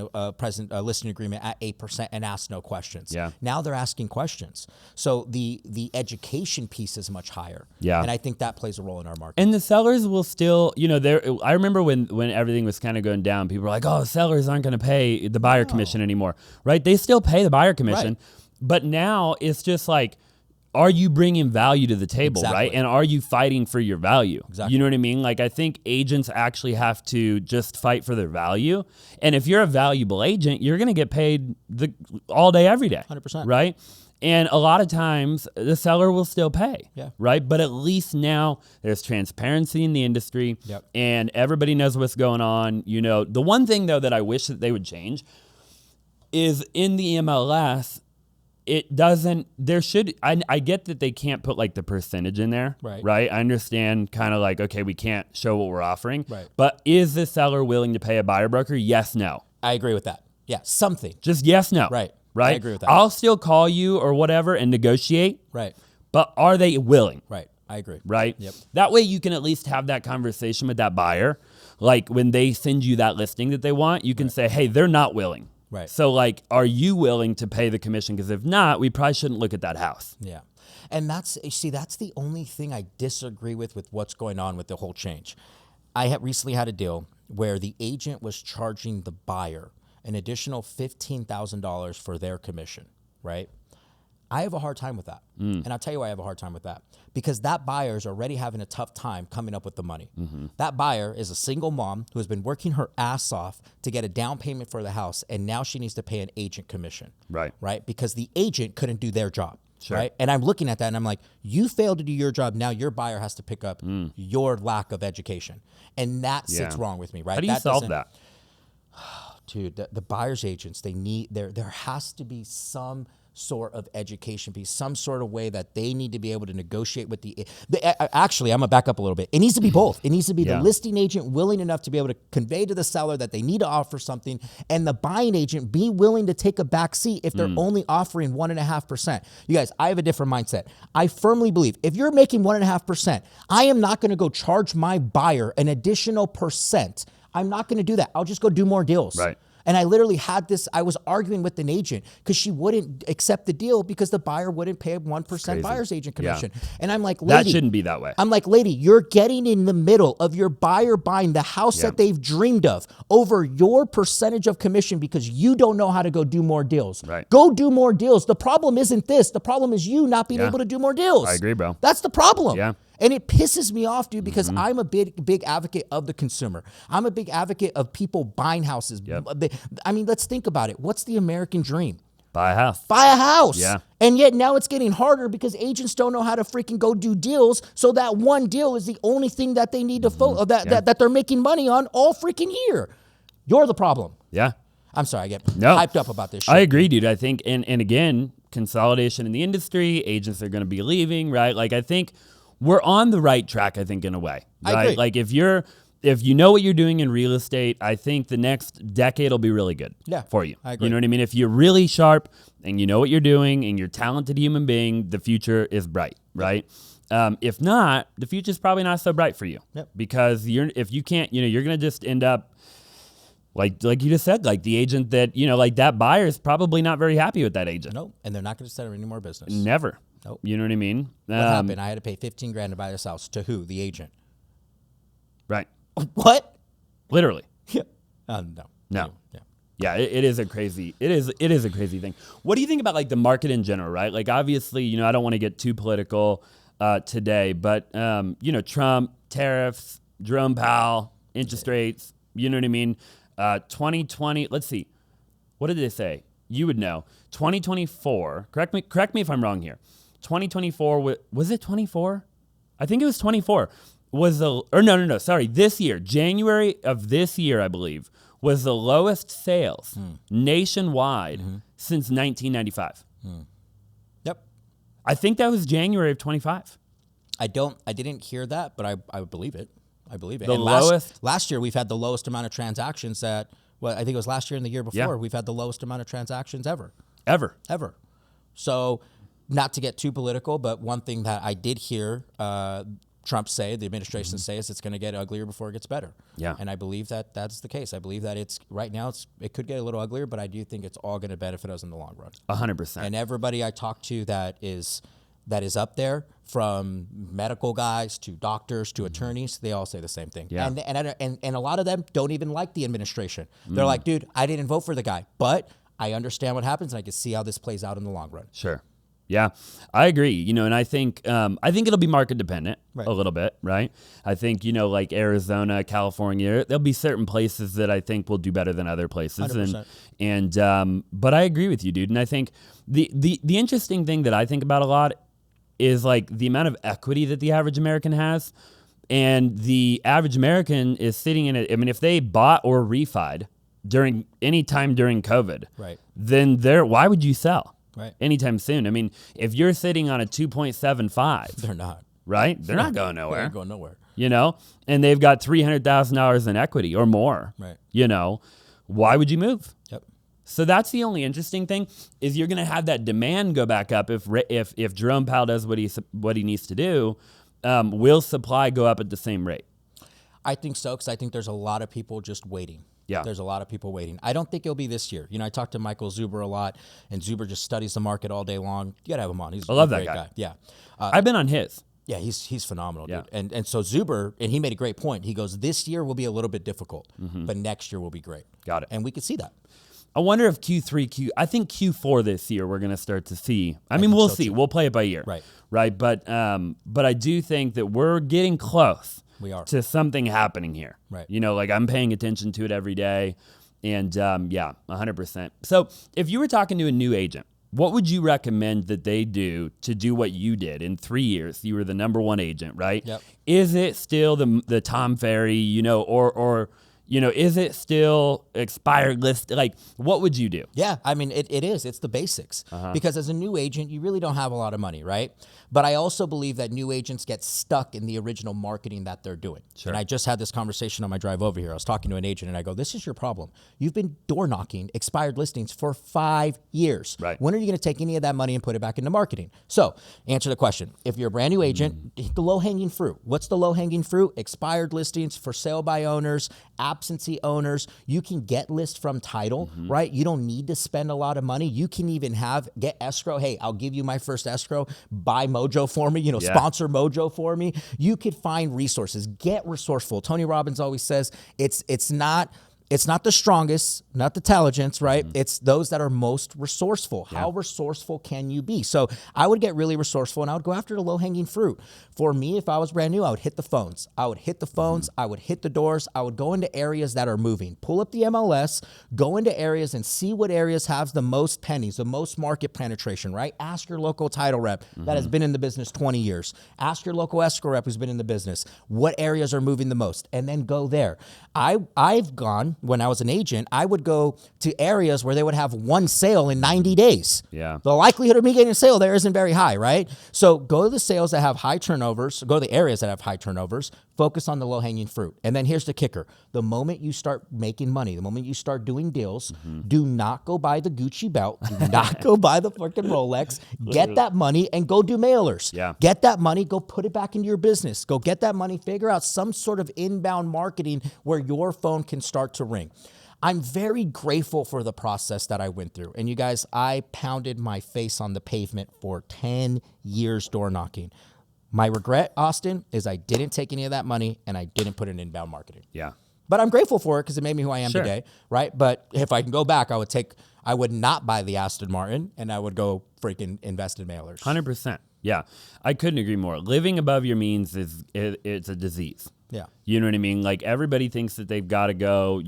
agreement at 8% and ask no questions. Yeah. Now they're asking questions. So the education piece is much higher. Yeah. And I think that plays a role in our market. And the sellers will still, I remember when everything was kind of going down, people were like, oh, sellers aren't going to pay the buyer commission anymore, right? They still pay the buyer commission, Right. but now it's just like, are you bringing value to the table, right? And are you fighting for your value? Exactly. You know what I mean? Like, I think agents actually have to just fight for their value. And if you're a valuable agent, you're going to get paid all day, every day. 100%. Right? And a lot of times the seller will still pay, right? But at least now there's transparency in the industry and everybody knows what's going on. The one thing though that I wish that they would change is in the MLS, it doesn't, I get that they can't put like the percentage in there, right? I understand kind of like, okay, we can't show what we're offering, but is the seller willing to pay a buyer broker? Yes, no. I agree with that. Yeah, something. Just yes, no. Right. Right? I agree with that. I'll still call you or whatever and negotiate. Right. But are they willing? Right. I agree. Right? Yep. That way you can at least have that conversation with that buyer. Like when they send you that listing that they want, you can say, hey, they're not willing. Right. So like, are you willing to pay the commission? Because if not, we probably shouldn't look at that house. Yeah. And that's the only thing I disagree with what's going on with the whole change. I recently had a deal where the agent was charging the buyer an additional $15,000 for their commission, right? I have a hard time with that. And I'll tell you why I have a hard time with that. Because that buyer is already having a tough time coming up with the money. That buyer is a single mom who has been working her ass off to get a down payment for the house, and now she needs to pay an agent commission. Right? Because the agent couldn't do their job. Right? And I'm looking at that and I'm like, you failed to do your job. Now your buyer has to pick up your lack of education. And that sits wrong with me, right? How do you solve that? Dude, the buyer's agents, there has to be some sort of education piece, some sort of way that they need to be able to negotiate with actually, I'm gonna back up a little bit. It needs to be both. It needs to be the listing agent willing enough to be able to convey to the seller that they need to offer something, and the buying agent be willing to take a back seat if they're only offering 1.5%. You guys, I have a different mindset. I firmly believe if you're making 1.5%, I am not gonna go charge my buyer an additional percent. I'm not going to do that. I'll just go do more deals. Right. And I literally had this, I was arguing with an agent because she wouldn't accept the deal because the buyer wouldn't pay a 1% buyer's agent commission. And I'm like, lady. That shouldn't be that way. I'm like, lady, you're getting in the middle of your buyer buying the house that they've dreamed of over your percentage of commission because you don't know how to go do more deals. Right. Go do more deals. The problem isn't this. The problem is you not being able to do more deals. I agree, bro. That's the problem. Yeah. And it pisses me off, dude, because I'm a big advocate of the consumer. I'm a big advocate of people buying houses. I mean, let's think about it. What's the American dream? Buy a house. Buy a house. Yeah. And yet now it's getting harder because agents don't know how to freaking go do deals. So that one deal is the only thing that they need to that they're making money on all freaking year. You're the problem. Yeah. I'm sorry, I get hyped up about this shit. I agree, dude. I think, and again, consolidation in the industry, agents are going to be leaving, right? Like, I think we're on the right track, I think, in a way. Right? I agree. Like, if you know what you're doing in real estate, I think the next decade will be really good for you. I agree. You know what I mean? If you're really sharp and you know what you're doing and you're a talented human being, the future is bright, right? If not, the future's probably not so bright for you. Because if you can't, you're going to just end up like you just said, like the agent that, like that buyer is probably not very happy with that agent. No, and they're not going to set up any more business. Never. Nope. You know what I mean? What happened? I had to pay $15,000 to buy this house. To who? The agent. Right. What? Literally. Yeah. No. No. Yeah. Yeah, it is a crazy thing. What do you think about like the market in general, right? Like obviously, I don't want to get too political today, but Trump, tariffs, Jerome Powell, interest rates, you know what I mean? 2020, let's see. What did they say? You would know. 2024, correct me if I'm wrong here. 2024, was it 24? I think it was 24. This year, January of this year, I believe, was the lowest sales nationwide since 1995. Yep. I think that was January of 25. I didn't hear that, but I believe it. I believe it. The and lowest? Last year, we've had the lowest amount of transactions I think it was last year and the year before. Yeah. We've had the lowest amount of transactions ever. Ever. So not to get too political, but one thing that I did hear Trump say, the administration say, is it's going to get uglier before it gets better. Yeah. And I believe that that's the case. I believe that right now it could get a little uglier, but I do think it's all going to benefit us in the long run. 100%. And everybody I talk to that is up there, from medical guys to doctors to attorneys, they all say the same thing. Yeah. And a lot of them don't even like the administration. They're like, dude, I didn't vote for the guy, but I understand what happens and I can see how this plays out in the long run. Sure. Yeah, I agree. And I think it'll be market dependent a little bit, right? I think, like Arizona, California, there'll be certain places that I think will do better than other places. 100%. But I agree with you, dude. And I think the interesting thing that I think about a lot is like the amount of equity that the average American has. And the average American is sitting in it. I mean, if they bought or refied any time during COVID, then why would you sell? Right. Anytime soon. I mean, if you're sitting on a 2.75, They're not. Right? They're not going nowhere. They're going nowhere. And they've got $300,000 in equity or more. Right. Why would you move? Yep. So that's the only interesting thing is you're going to have that demand go back up if Jerome Powell does what he needs to do. Will supply go up at the same rate? I think so, because I think there's a lot of people just waiting. Yeah. There's a lot of people waiting. I don't think it'll be this year. I talked to Michael Zuber a lot, and Zuber just studies the market all day long. You got to have him on. He's I love a that great guy. Yeah. I've been on his. Yeah, he's phenomenal, dude. Yeah. And so Zuber, and he made a great point. He goes, this year will be a little bit difficult, but next year will be great. Got it. And we could see that. I wonder if I think Q4 this year we're going to start to see. I mean, we'll see. Too. We'll play it by ear. Right. But I do think that we're getting close. We are. To something happening here. Right. Like I'm paying attention to it every day. And 100%. So if you were talking to a new agent, what would you recommend that they do to do what you did in 3 years? You were the number one agent, right? Yep. Is it still the Tom Ferry, or is it still expired list? Like, what would you do? Yeah, I mean, it is. It's the basics. Because as a new agent, you really don't have a lot of money, right? But I also believe that new agents get stuck in the original marketing that they're doing. Sure. And I just had this conversation on my drive over here. I was talking to an agent, and I go, this is your problem. You've been door knocking expired listings for 5 years. Right. When are you going to take any of that money and put it back into marketing? So, answer the question. If you're a brand new agent, the low-hanging fruit. What's the low-hanging fruit? Expired listings, for sale by owners, absentee owners. You can get lists from title, right? You don't need to spend a lot of money. You can even get escrow. Hey, I'll give you my first escrow. Buy Mojo for me, sponsor Mojo for me. You could find resources. Get resourceful. Tony Robbins always says it's not the strongest, not the intelligence, right? It's those that are most resourceful. Yeah. How resourceful can you be? So I would get really resourceful, and I would go after the low-hanging fruit. For me, if I was brand new, I would hit the phones. I would hit the doors. I would go into areas that are moving. Pull up the MLS, go into areas and see what areas have the most pennies, the most market penetration, right? Ask your local title rep that has been in the business 20 years. Ask your local escrow rep who's been in the business. What areas are moving the most? And then go there. I've gone, when I was an agent, I would go to areas where they would have one sale in 90 days. Yeah. The likelihood of me getting a sale there isn't very high, right? So go to the sales that have high turnovers, go to the areas that have high turnovers, focus on the low-hanging fruit. And then here's the kicker. The moment you start making money, the moment you start doing deals, do not go buy the Gucci belt, do not go buy the fucking Rolex, get that money and go do mailers. Yeah. Get that money, go put it back into your business. Go get that money, figure out some sort of inbound marketing where your phone can start to ring. I'm very grateful for the process that I went through. And you guys, I pounded my face on the pavement for 10 years door knocking. My regret, Austin, is I didn't take any of that money and I didn't put it in inbound marketing. Yeah. But I'm grateful for it because it made me who I am Sure. today, right? But if I can go back, I would not buy the Aston Martin, and I would go freaking invest in mailers. 100%. Yeah, I couldn't agree more. Living above your means it's a disease. Yeah. You know what I mean? Like everybody thinks that they've got to go,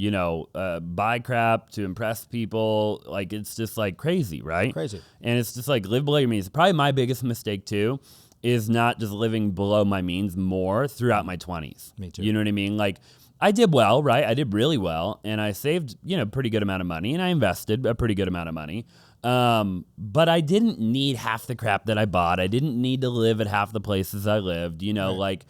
buy crap to impress people. Like it's just like crazy, right? Crazy. And it's just like live below your means. Probably my biggest mistake too is not just living below my means more throughout my 20s. Me too. You know what I mean? Like I did well, right? I did really well, and I saved, a pretty good amount of money, and I invested a pretty good amount of money. But I didn't need half the crap that I bought. I didn't need to live at half the places I lived, Right.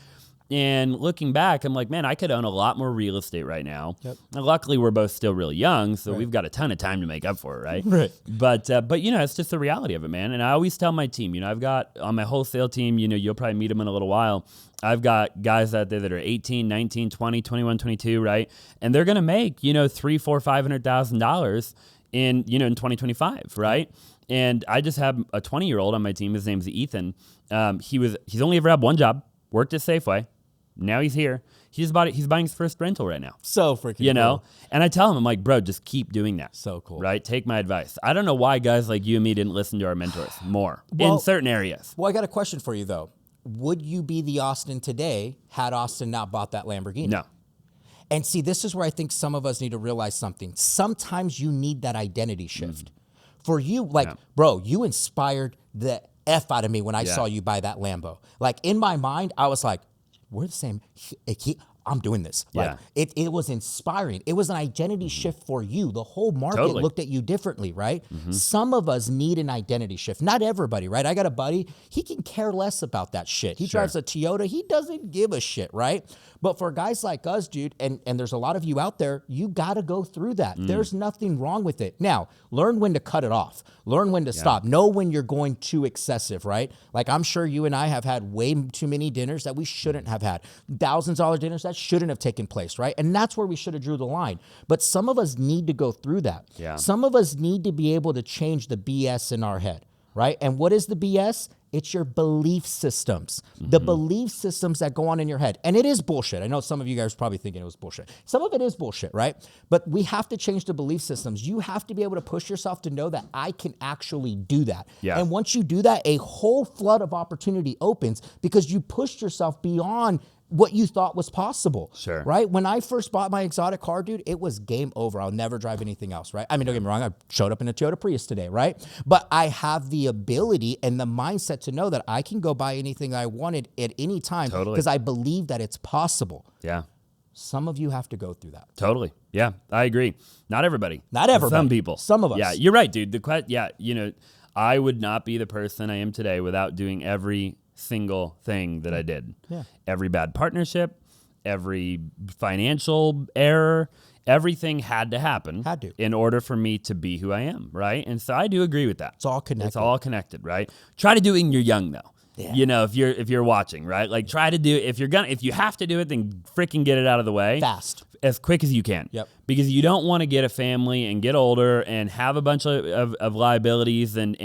And looking back, I'm like, man, I could own a lot more real estate right now. Yep. And luckily, we're both still really young, so Right. we've got a ton of time to make up for it, right? Right. But it's just the reality of it, man. And I always tell my team, I've got on my wholesale team, you'll probably meet them in a little while. I've got guys out there that are 18, 19, 20, 21, 22, right? And they're going to make, $300,000, $400,000, $500,000 in 2025, right? And I just have a 20-year-old on my team. His name's Ethan. He's only ever had one job, worked at Safeway. Now he's here. He's buying his first rental right now. So freaking cool. And I tell him, I'm like, bro, just keep doing that. So cool. Right? Take my advice. I don't know why guys like you and me didn't listen to our mentors more in certain areas. Well, I got a question for you, though. Would you be the Austin today had Austin not bought that Lamborghini? No. And see, this is where I think some of us need to realize something. Sometimes you need that identity shift. For you, bro, you inspired the F out of me when I saw you buy that Lambo. Like, in my mind, I was like, we're the same. I'm doing this. Like, it was inspiring. It was an identity shift for you. The whole market looked at you differently, right? Some of us need an identity shift. Not everybody, right? I got a buddy. He can care less about that shit. He drives a Toyota. He doesn't give a shit, right? But for guys like us, dude, and there's a lot of you out there, you got to go through that. There's nothing wrong with it. Now, learn when to cut it off. Learn when to stop. Know when you're going too excessive, right? Like, I'm sure you and I have had way too many dinners that we shouldn't have had. $1,000 dinners that shouldn't have taken place, right? And that's where we should have drew the line. But some of us need to go through that. Yeah. Some of us need to be able to change the BS in our head, right? And what is the BS? It's your belief systems, the belief systems that go on in your head. And it is bullshit. I know some of you guys are probably thinking it was bullshit. Some of it is bullshit, right? But we have to change the belief systems. You have to be able to push yourself to know that I can actually do that. Yeah. And once you do that, a whole flood of opportunity opens because you pushed yourself beyond what you thought was possible. Sure. Right? When I first bought my exotic car, dude, it was game over. I'll never drive anything else, right? I mean, don't get me wrong. I showed up in a Toyota Prius today, right? But I have the ability and the mindset to know that I can go buy anything I wanted at any time because I believe that it's possible. Yeah. Some of you have to go through that. Totally. Yeah, I agree. Not everybody. Not everybody. Some people. Some of us. Yeah, you're right, dude. I would not be the person I am today without doing every single thing that I did. Yeah. Every bad partnership, every financial error, everything had to happen. Had to. In order for me to be who I am, right? And so I do agree with that. It's all connected. It's all connected, right? Try to do it when you're young though. Yeah. If you're watching, right? Like try to do it. If you have to do it, then freaking get it out of the way. Fast. As quick as you can. Yep. Because you don't want to get a family and get older and have a bunch of liabilities and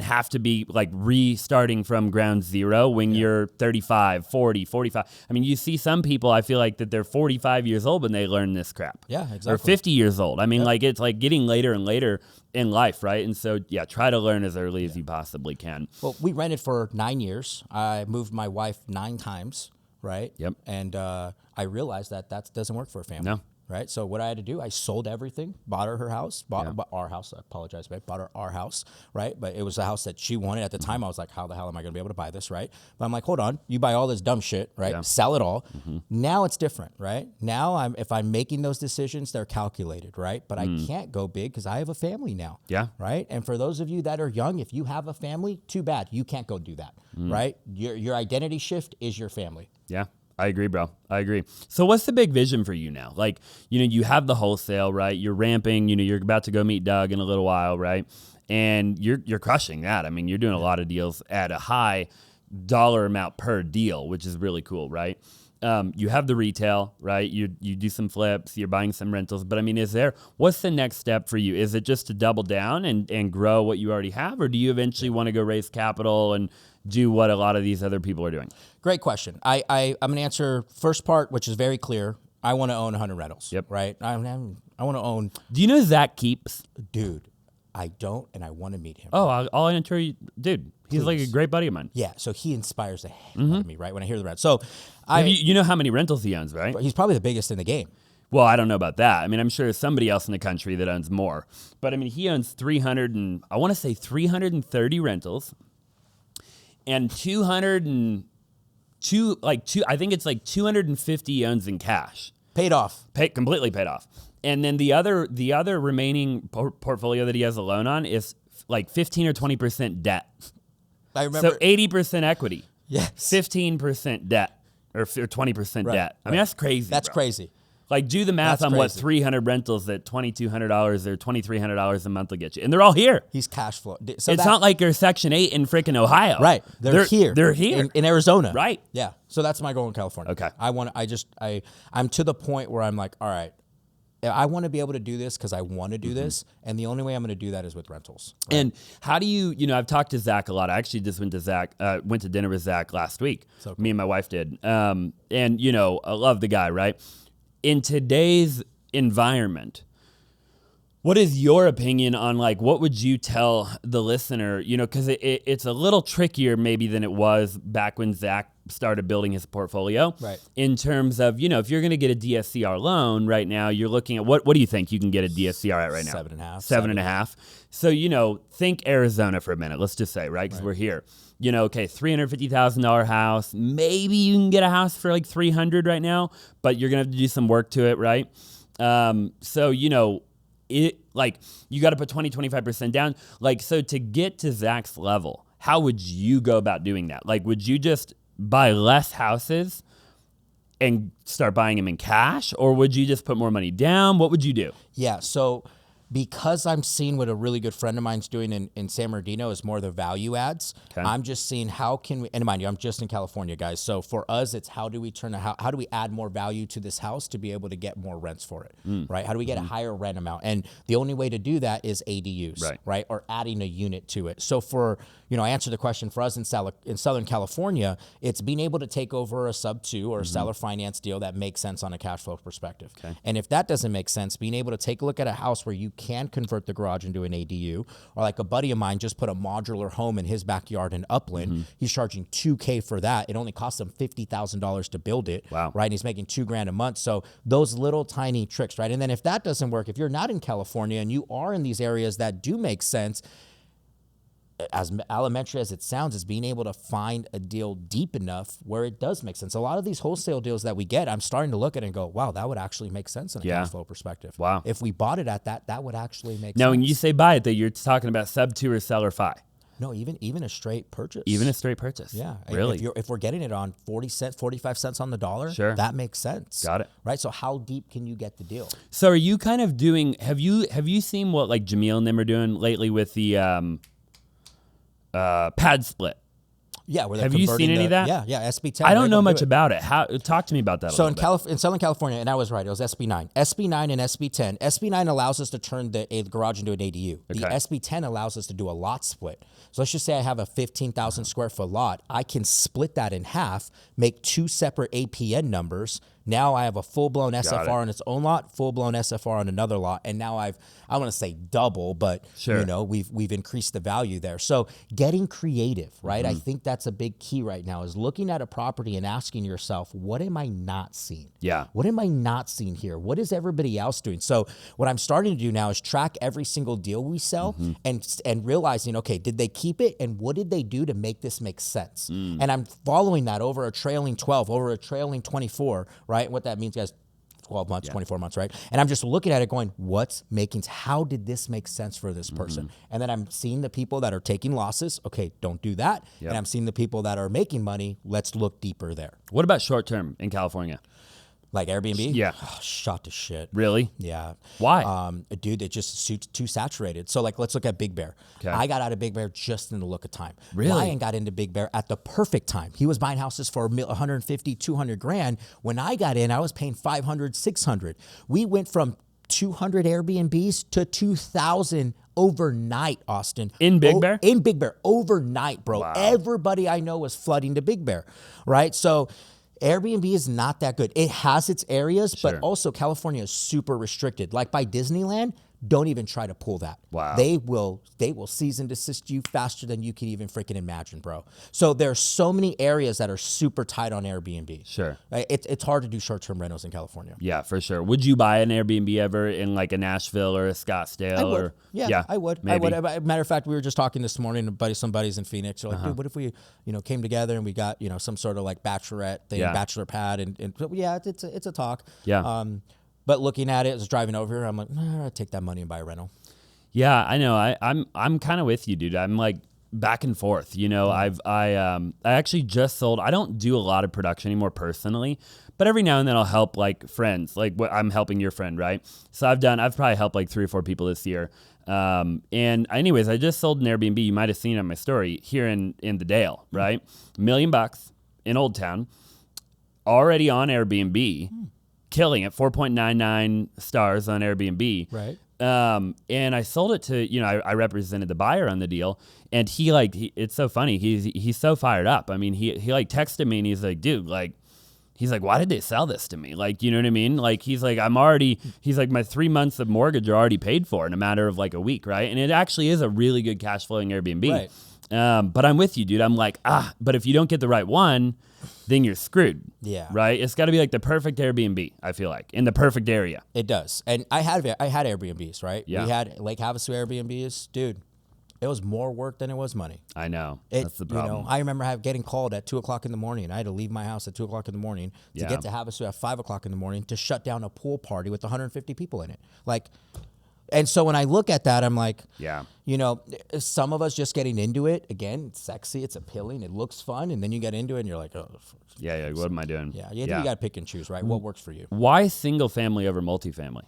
have to be like restarting from ground zero when you're 35, 40, 45. I mean, you see some people, I feel like that they're 45 years old when they learn this crap. Yeah, exactly. Or 50 years old. I mean, like it's like getting later and later in life, right? And so, try to learn as early as you possibly can. Well, we rented for 9 years. I moved my wife 9 times, right? Yep. And I realized that doesn't work for a family. No. Right. So what I had to do, I sold everything, bought her house, bought our house. I apologize, babe. Bought her our house. Right. But it was the house that she wanted at the time. I was like, how the hell am I going to be able to buy this? Right. But I'm like, hold on. You buy all this dumb shit. Right. Yeah. Sell it all. Now it's different. Right. Now if I'm making those decisions, they're calculated. Right. But I can't go big because I have a family now. Yeah. Right. And for those of you that are young, if you have a family, too bad. You can't go do that. Right. Your identity shift is your family. Yeah. I agree, bro. I agree. So what's the big vision for you now? Like, you have the wholesale, right? You're ramping, you're about to go meet Doug in a little while, right? And you're crushing that. I mean, you're doing a lot of deals at a high dollar amount per deal, which is really cool, right? You have the retail, right? You do some flips, you're buying some rentals. But I mean, what's the next step for you? Is it just to double down and grow what you already have? Or do you eventually want to go raise capital and do what a lot of these other people are doing? Great question. I'm going to answer first part, which is very clear. I want to own 100 rentals. Yep. Right. I want to own. Do you know Zach Keeps? Dude, I don't, and I want to meet him. Oh, I'll intro you. Dude, he's like a great buddy of mine. Yeah. So he inspires the heck out of me, right? When I hear the rent. So You know how many rentals he owns, right? he's probably the biggest in the game. Well, I don't know about that. I mean, I'm sure there's somebody else in the country that owns more. But I mean, he owns 330 rentals and 202, I think it's like 250 he owns in cash. Completely paid off. And then the other remaining portfolio that he has a loan on is like 15 or 20% debt. I remember. So 80% equity. Yes. 15% debt or 20% debt. I mean, that's crazy. That's bro. crazy. Like, do the math That's on what crazy. 300 rentals at $2,200 or $2,300 a month will get you. And they're all here. He's cash flow. So It's not like you're Section 8 in freaking Ohio. Right. They're here. They're here. In Arizona. Right. Yeah. So that's my goal in California. Okay. I'm to the point where I'm like, all right, I want to be able to do this because I want to do this. And the only way I'm going to do that is with rentals. Right? And how do you I've talked to Zach a lot. I actually just went to dinner with Zach last week. So cool. Me and my wife did. And, I love the guy, right? In today's environment, what is your opinion on, like, what would you tell the listener, because it's a little trickier maybe than it was back when Zach started building his portfolio. Right. In terms of, if you're going to get a DSCR loan right now, you're looking at, what do you think you can get a DSCR at right now? 7.5. 7.5. So, think Arizona for a minute, let's just say, right? Because we're here. Okay, $350,000 house. Maybe you can get a house for like $300 right now, but you're going to have to do some work to it, right? It, like, you got to put 25% down. Like, so to get to Zach's level, how would you go about doing that? Like, would you just buy less houses and start buying them in cash, or would you just put more money down? What would you do? Yeah. So because I'm seeing what a really good friend of mine's doing in San Bernardino is more the value adds. Okay. I'm just seeing how can we, and mind you, I'm just in California, guys. So for us, it's how do we how do we add more value to this house to be able to get more rents for it, right? How do we get a higher rent amount? And the only way to do that is ADUs, right? Or adding a unit to it. So for, I answered the question for us in Southern California, it's being able to take over a sub 2 or a seller finance deal that makes sense on a cash flow perspective. Okay. And if that doesn't make sense, being able to take a look at a house where you can convert the garage into an ADU, or like a buddy of mine just put a modular home in his backyard in Upland. He's charging $2,000 for that. It only cost him $50,000 to build it. Wow. Right. And he's making $2,000 a month. So those little tiny tricks, right? And then if that doesn't work, if you're not in California and you are in these areas that do make sense, as elementary as it sounds, is being able to find a deal deep enough where it does make sense. A lot of these wholesale deals that we get, I'm starting to look at it and go, wow, that would actually make sense in a cash flow perspective. Wow. If we bought it at that would actually make sense. Now, when you say buy it, that you're talking about sub 2 or seller 5. No, even a straight purchase. Even a straight purchase. Yeah. Really? If we're getting it on 45 cents on the dollar, Sure. that makes sense. Got it. Right? So how deep can you get the deal? So are you kind of doing, have you seen what like Jamil and them are doing lately with the pad split? Yeah, where they're have you seen any of that? Yeah, SB10. I don't know much about it. Talk to me about that. So in in Southern California, and I was right, it was SB9. SB9 and SB10. SB9 allows us to turn the garage into an ADU. The Okay. SB10 allows us to do a lot split. So let's just say I have a 15,000 square foot lot. I can split that in half, make 2 separate APN numbers. Now I have a full-blown SFR on its own lot, full-blown SFR on another lot, and now I want to say double, but Sure. we've increased the value there. So getting creative, right? I think that's a big key right now, is looking at a property and asking yourself, what am I not seeing? Yeah. What am I not seeing here? What is everybody else doing? So what I'm starting to do now is track every single deal we sell and realizing, okay, did they keep it, and what did they do to make this make sense? And I'm following that over a trailing 12, over a trailing 24, right? What that means, guys, 12 months, 24 months, right? And I'm just looking at it going, how did this make sense for this person? And then I'm seeing the people that are taking losses. Okay, don't do that. Yep. And I'm seeing the people that are making money. Let's look deeper there. What about short term in California? Like Airbnb? Yeah. Oh, shot to shit. Really? Yeah. Why? Dude, it just suits too saturated. So like, let's look at Big Bear. Okay. I got out of Big Bear just in the look of time. Really? Ryan got into Big Bear at the perfect time. He was buying houses for 150, 200 grand. When I got in, I was paying 500, 600. We went from 200 Airbnbs to 2,000 overnight, Austin. In Big Bear? In Big Bear, overnight, bro. Wow. Everybody I know was flooding to Big Bear, right? So Airbnb is not that good. It has its areas, Sure. but also California is super restricted. Like by Disneyland, don't even try to pull that. Wow. They will cease and desist you faster than you can even freaking imagine, bro. So there's so many areas that are super tight on Airbnb. Sure. It's hard to do short-term rentals in California. Yeah, for sure. Would you buy an Airbnb ever in like a Nashville or a Scottsdale? I would. Or Yeah, I would. Maybe. I would. Matter of fact, we were just talking this morning. Some buddies in Phoenix. They're like, dude, what if we, came together and we got, some sort of like bachelorette thing, bachelor pad, and yeah, it's a talk. Yeah. But looking at it, I was driving over here. I'm like, I'd take that money and buy a rental. Yeah, I know. I'm kind of with you, dude. I'm like back and forth. I actually just sold. I don't do a lot of production anymore personally, but every now and then I'll help like friends. Like what I'm helping your friend, right? So I've probably helped like 3 or 4 people this year. And anyways, I just sold an Airbnb. You might have seen it on my story here in the Dale, right? $1 million in Old Town, already on Airbnb, killing it. 4.99 stars on Airbnb. Right. And I sold it to, I represented the buyer on the deal, and it's so funny. He's so fired up. I mean, he like texted me and he's like, dude, like, he's like, why did they sell this to me? Like, you know what I mean? Like, he's like, he's like, my 3 months of mortgage are already paid for in a matter of like a week. Right. And it actually is a really good cash flowing Airbnb. Right. But I'm with you, dude. I'm like, but if you don't get the right one, then you're screwed. Yeah. Right? It's got to be like the perfect Airbnb, I feel like, in the perfect area. It does. And I had Airbnbs, right? Yeah. We had Lake Havasu Airbnbs. Dude, it was more work than it was money. I know. That's the problem. I remember getting called at 2 o'clock in the morning. I had to leave my house at 2 o'clock in the morning to get to Havasu at 5 o'clock in the morning to shut down a pool party with 150 people in it. Like, and so when I look at that, I'm like, some of us just getting into it, again, it's sexy, it's appealing, it looks fun, and then you get into it and you're like, oh. Yeah, what am I doing? Yeah, you got to pick and choose, right? What works for you? Why single family over multifamily?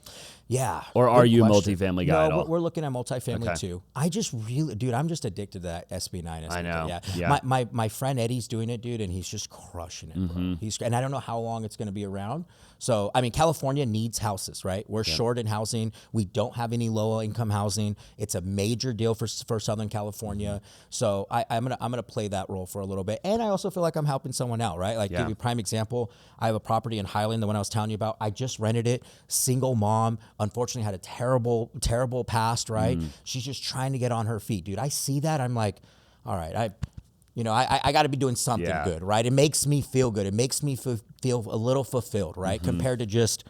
Yeah. Or are you a multifamily guy at all? We're looking at multifamily too. I just really, dude, I'm just addicted to that SB9. I know. Yeah. My friend Eddie's doing it, dude, and he's just crushing it, bro. And I don't know how long it's going to be around. So, I mean, California needs houses, right? We're short in housing. We don't have any low income housing. It's a major deal for Southern California. So I'm gonna play that role for a little bit. And I also feel like I'm helping someone out, right? Like, give you a prime example. I have a property in Highland, the one I was telling you about. I just rented it. Single mom, unfortunately had a terrible, terrible past, right? She's just trying to get on her feet. Dude, I see that. I'm like, all right, I got to be doing something good, right? It makes me feel good. It makes me feel a little fulfilled, right? Compared to just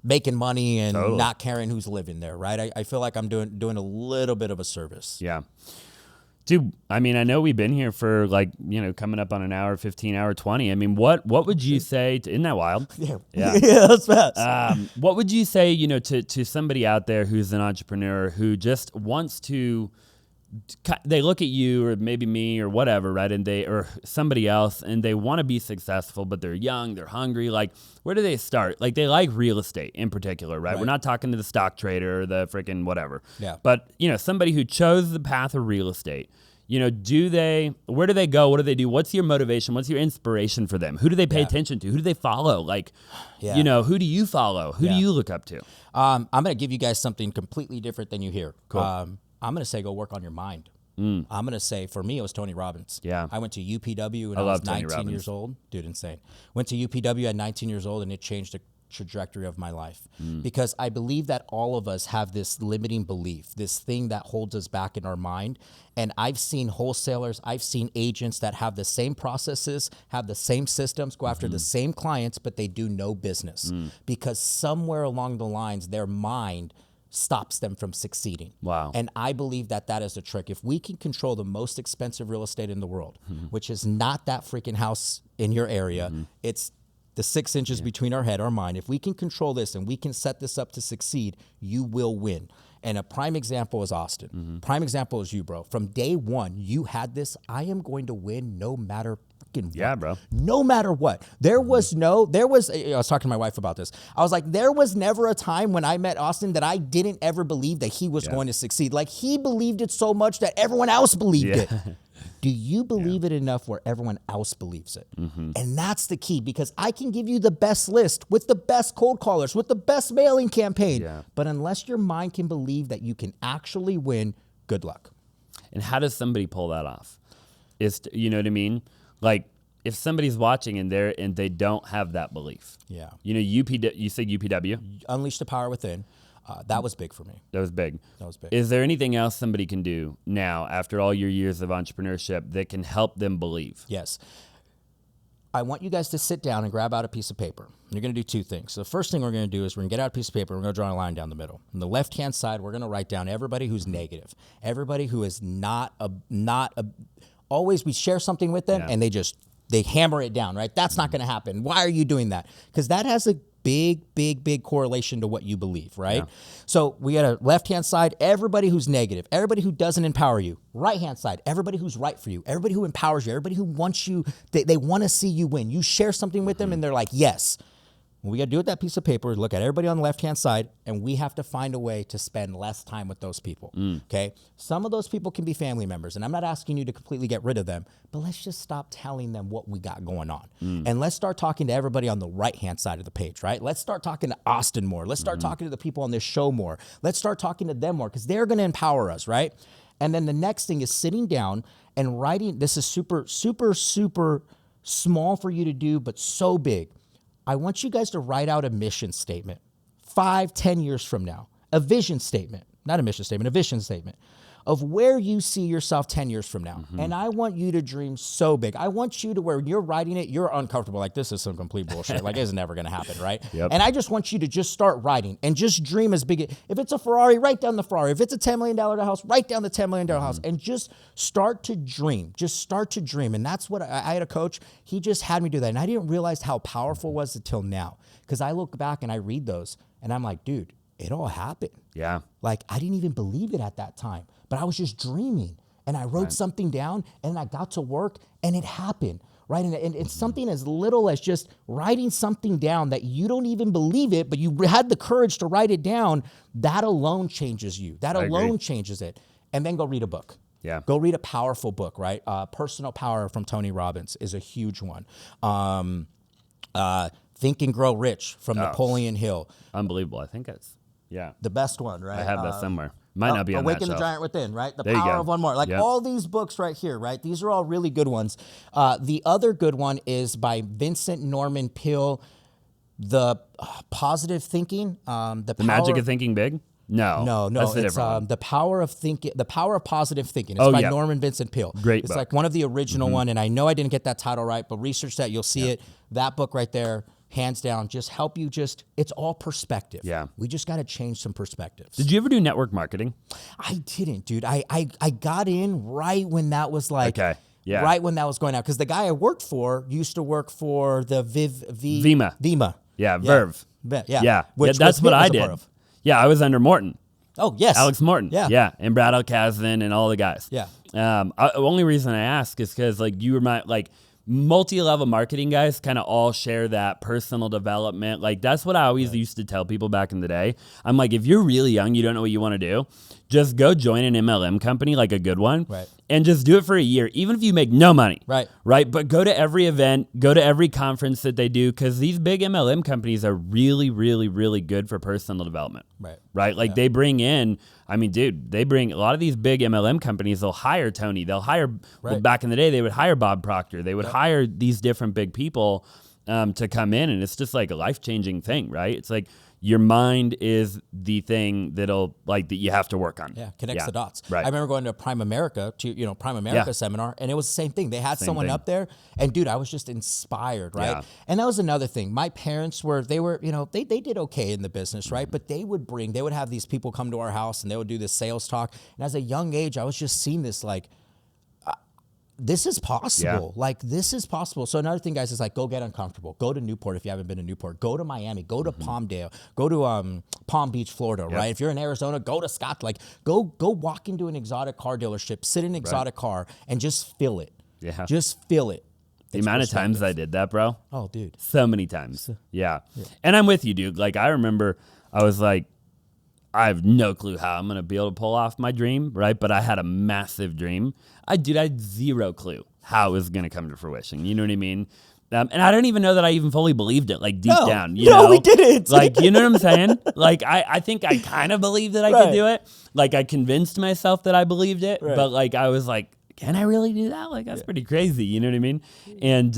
making money and not caring who's living there, right? I feel like I'm doing a little bit of a service. Yeah. Dude, I mean, I know we've been here for like, coming up on an hour, 15 hour, 20. I mean, what would you say isn't that wild? Yeah. Yeah, that's fast. What would you say, to somebody out there who's an entrepreneur who just wants to, they look at you or maybe me or whatever, right? And or somebody else, and they want to be successful, but they're young, they're hungry. Like, where do they start? Like, they like real estate in particular, right? We're not talking to the stock trader or the freaking whatever. Yeah. But, somebody who chose the path of real estate, where do they go? What do they do? What's your motivation? What's your inspiration for them? Who do they pay attention to? Who do they follow? Like, who do you follow? Who do you look up to? I'm going to give you guys something completely different than you hear. Cool. I'm going to say go work on your mind. I'm going to say, for me, it was Tony Robbins. Yeah. I went to UPW when I was 19 years old. Dude, insane. Went to UPW at 19 years old, and it changed the trajectory of my life. Because I believe that all of us have this limiting belief, this thing that holds us back in our mind. And I've seen wholesalers, I've seen agents that have the same processes, have the same systems, go after the same clients, but they do no business. Because somewhere along the lines, their mind stops them from succeeding. Wow. And I believe that is the trick. If we can control the most expensive real estate in the world, which is not that freaking house in your area, it's the 6 inches between our head, our mind. If we can control this and we can set this up to succeed, you will win. And a prime example is Austin. Prime example is you, bro. From day one, you had this, I am going to win no matter freaking what. Yeah, bro. No matter what. I was talking to my wife about this. I was like, there was never a time when I met Austin that I didn't ever believe that he was going to succeed. Like, he believed it so much that everyone else believed it. Do you believe it enough where everyone else believes it? And that's the key, because I can give you the best list with the best cold callers, with the best mailing campaign. Yeah. But unless your mind can believe that you can actually win, good luck. And how does somebody pull that off? You know what I mean? Like, if somebody's watching and they don't have that belief. Yeah. You know, you said UPW? Unleash the power within. That was big for me. That was big. That was big. Is there anything else somebody can do now after all your years of entrepreneurship that can help them believe? Yes. I want you guys to sit down and grab out a piece of paper. You're going to do two things. So the first thing we're going to do is we're going to get out a piece of paper. We're going to draw a line down the middle. On the left-hand side, we're going to write down everybody who's negative, everybody who is always we share something with them and they hammer it down, right? That's not going to happen. Why are you doing that? Because that has a big correlation to what you believe, right? Yeah. So we got a left-hand side, everybody who's negative, everybody who doesn't empower you. Right-hand side, everybody who's right for you, everybody who empowers you, everybody who wants you, they want to see you win. You share something with them and they're like, yes. What we got to do with that piece of paper is look at everybody on the left-hand side, and we have to find a way to spend less time with those people, okay? Some of those people can be family members, and I'm not asking you to completely get rid of them, but let's just stop telling them what we got going on. And let's start talking to everybody on the right-hand side of the page, right? Let's start talking to Austin more. Let's start talking to the people on this show more. Let's start talking to them more because they're going to empower us, right? And then the next thing is sitting down and writing. This is super small for you to do, but so big. I want you guys to write out a mission statement 5-10 years from now, a vision statement, not a mission statement, a vision statement of where you see yourself 10 years from now. And I want you to dream so big. I want you to where you're writing it, you're uncomfortable. Like, this is some complete bullshit. Like, it's never going to happen, right? Yep. And I just want you to just start writing and just dream as big. If it's a Ferrari, write down the Ferrari. If it's a $10 million house, write down the $10 million house and just start to dream. Just start to dream. And that's what I had a coach. He just had me do that. And I didn't realize how powerful it was until now. Because I look back and I read those and I'm like, dude, it all happened. Yeah. Like, I didn't even believe it at that time. But I was just dreaming, and I wrote something down, and I got to work, and it happened, right? And it's something as little as just writing something down that you don't even believe it, but you had the courage to write it down. That alone changes you. That alone changes it. And then go read a book. Yeah. Go read a powerful book, right? Personal Power from Tony Robbins is a huge one. Think and Grow Rich from Napoleon Hill. Unbelievable. I think it's, the best one, right? I have that somewhere. Might not be on that Awaken the shelf. Giant Within, right? The There you Power go. of One More. Like all these books right here, right? These are all really good ones. The other good one is by Vincent Norman Peale, The Positive Thinking. The Magic of Thinking Big? No. That's a it's different one. The Power of Thinking, The Power of Positive Thinking. It's by Norman Vincent Peale. Great It's book. like one of the original one, and I know I didn't get that title right, but research that, you'll see it. That book right there, hands down, just help you it's all perspective. Yeah. We just got to change some perspectives. Did you ever do network marketing? I didn't, dude. I got in right when that was like, right when that was going out. Because the guy I worked for used to work for the Vima. Yeah, Verve. Yeah. Which that's what I did. Yeah, I was under Morton. Oh, yes. Alex Morton. Yeah. And Brad Alcazan and all the guys. Yeah. The only reason I ask is because like you were multi-level marketing guys kind of all share that personal development. Like that's what I always used to tell people back in the day. I'm like, if you're really young, you don't know what you want to do, just go join an MLM company, like a good one, and just do it for a year, even if you make no money. Right. But go to every event, go to every conference that they do, because these big MLM companies are really, really, really good for personal development. Right. Like they bring in, they bring a lot of these big MLM companies, they'll hire Tony, they'll hire, well, back in the day, they would hire Bob Proctor, they would hire these different big people to come in, and it's just like a life-changing thing, right? It's like your mind is the thing that you have to work on. Yeah, connects the dots. Right. I remember going to Prime America seminar, and it was the same thing. They had someone up there, and dude, I was just inspired, right? Yeah. And that was another thing. My parents they did okay in the business, right? But they would have these people come to our house, and they would do this sales talk. And as a young age, I was just seeing this like, this is possible. Yeah. Like, this is possible. So another thing, guys, is like, go get uncomfortable. Go to Newport if you haven't been to Newport. Go to Miami. Go to Palmdale. Go to Palm Beach, Florida, right? If you're in Arizona, go to Scott. Like, go walk into an exotic car dealership, sit in an exotic car, and just feel it. Yeah. Just feel it. The amount of times I did that, bro. Oh, dude. So many times. Yeah. And I'm with you, dude. Like, I remember I was like, I have no clue how I'm going to be able to pull off my dream, right? But I had a massive dream. I had zero clue how it was going to come to fruition. You know what I mean? And I don't even know that I even fully believed it, like deep down. You know? We didn't. Like, you know what I'm saying? Like, I think I kind of believed that I could do it. Like, I convinced myself that I believed it. But, like, I was like, can I really do that? Like, that's pretty crazy. You know what I mean? And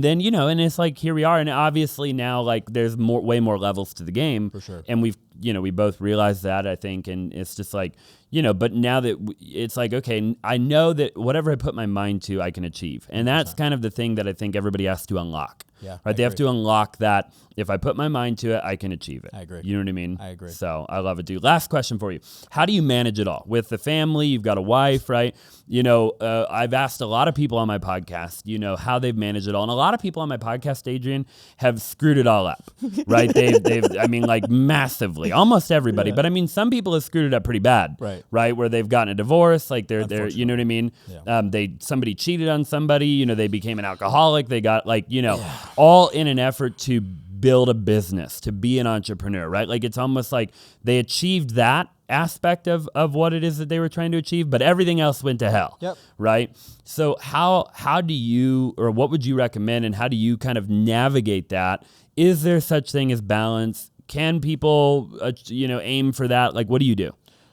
then, you know, and it's like, here we are. And obviously now, like, there's way more levels to the game. For sure. And we both realized that, I think. And it's just like, you know, but now that it's like, okay, I know that whatever I put my mind to, I can achieve. And that's kind of the thing that I think everybody has to unlock. Yeah, right. They have to unlock that. If I put my mind to it, I can achieve it. I agree. You know what I mean? I agree. So I love it, dude. Last question for you. How do you manage it all with the family? You've got a wife, right? You know, I've asked a lot of people on my podcast, you know, how they've managed it all. And a lot of people on my podcast, Adrian, have screwed it all up, right? They've I mean, like massively, almost everybody. Yeah. But I mean, some people have screwed it up pretty bad, right? Where they've gotten a divorce, like they're, you know what I mean? Yeah. Somebody cheated on somebody, you know, they became an alcoholic. They got like, you know, all in an effort to build a business, to be an entrepreneur, right? Like it's almost like they achieved that aspect of what it is that they were trying to achieve, but everything else went to hell, right? So how do you, or what would you recommend, and how do you kind of navigate that? Is there such thing as balance? Can people, you know, aim for that? Like, what do you do?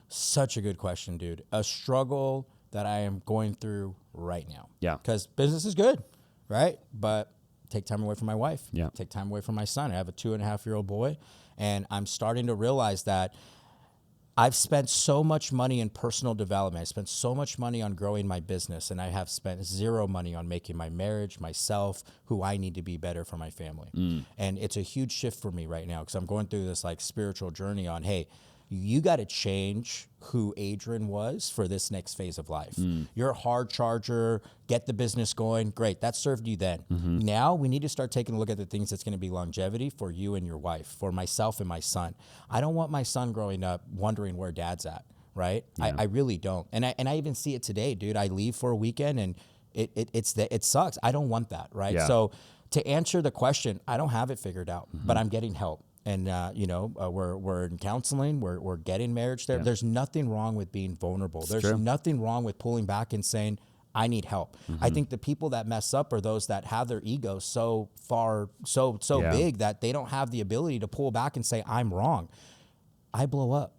Such a good question, dude. A struggle that I am going through right now. Yeah. Because business is good, right? But take time away from my wife. Yeah. Take time away from my son. I have a 2.5-year-old boy, and I'm starting to realize that I've spent so much money in personal development. I spent so much money on growing my business, and I have spent zero money on making my marriage, myself, who I need to be better for my family. And it's a huge shift for me right now because I'm going through this like spiritual journey on, hey, you got to change who Adrian was for this next phase of life. You're a hard charger, get the business going. Great. That served you then. Now we need to start taking a look at the things that's going to be longevity for you and your wife, for myself and my son. I don't want my son growing up wondering where dad's at, right? Yeah. I really don't. And I even see it today, dude. I leave for a weekend and it sucks. I don't want that, right? Yeah. So to answer the question, I don't have it figured out, but I'm getting help. And, you know, we're in counseling, we're getting marriage there. Yeah. There's nothing wrong with being vulnerable. There's nothing wrong with pulling back and saying, I need help. I think the people that mess up are those that have their ego so big that they don't have the ability to pull back and say, I'm wrong. I blow up.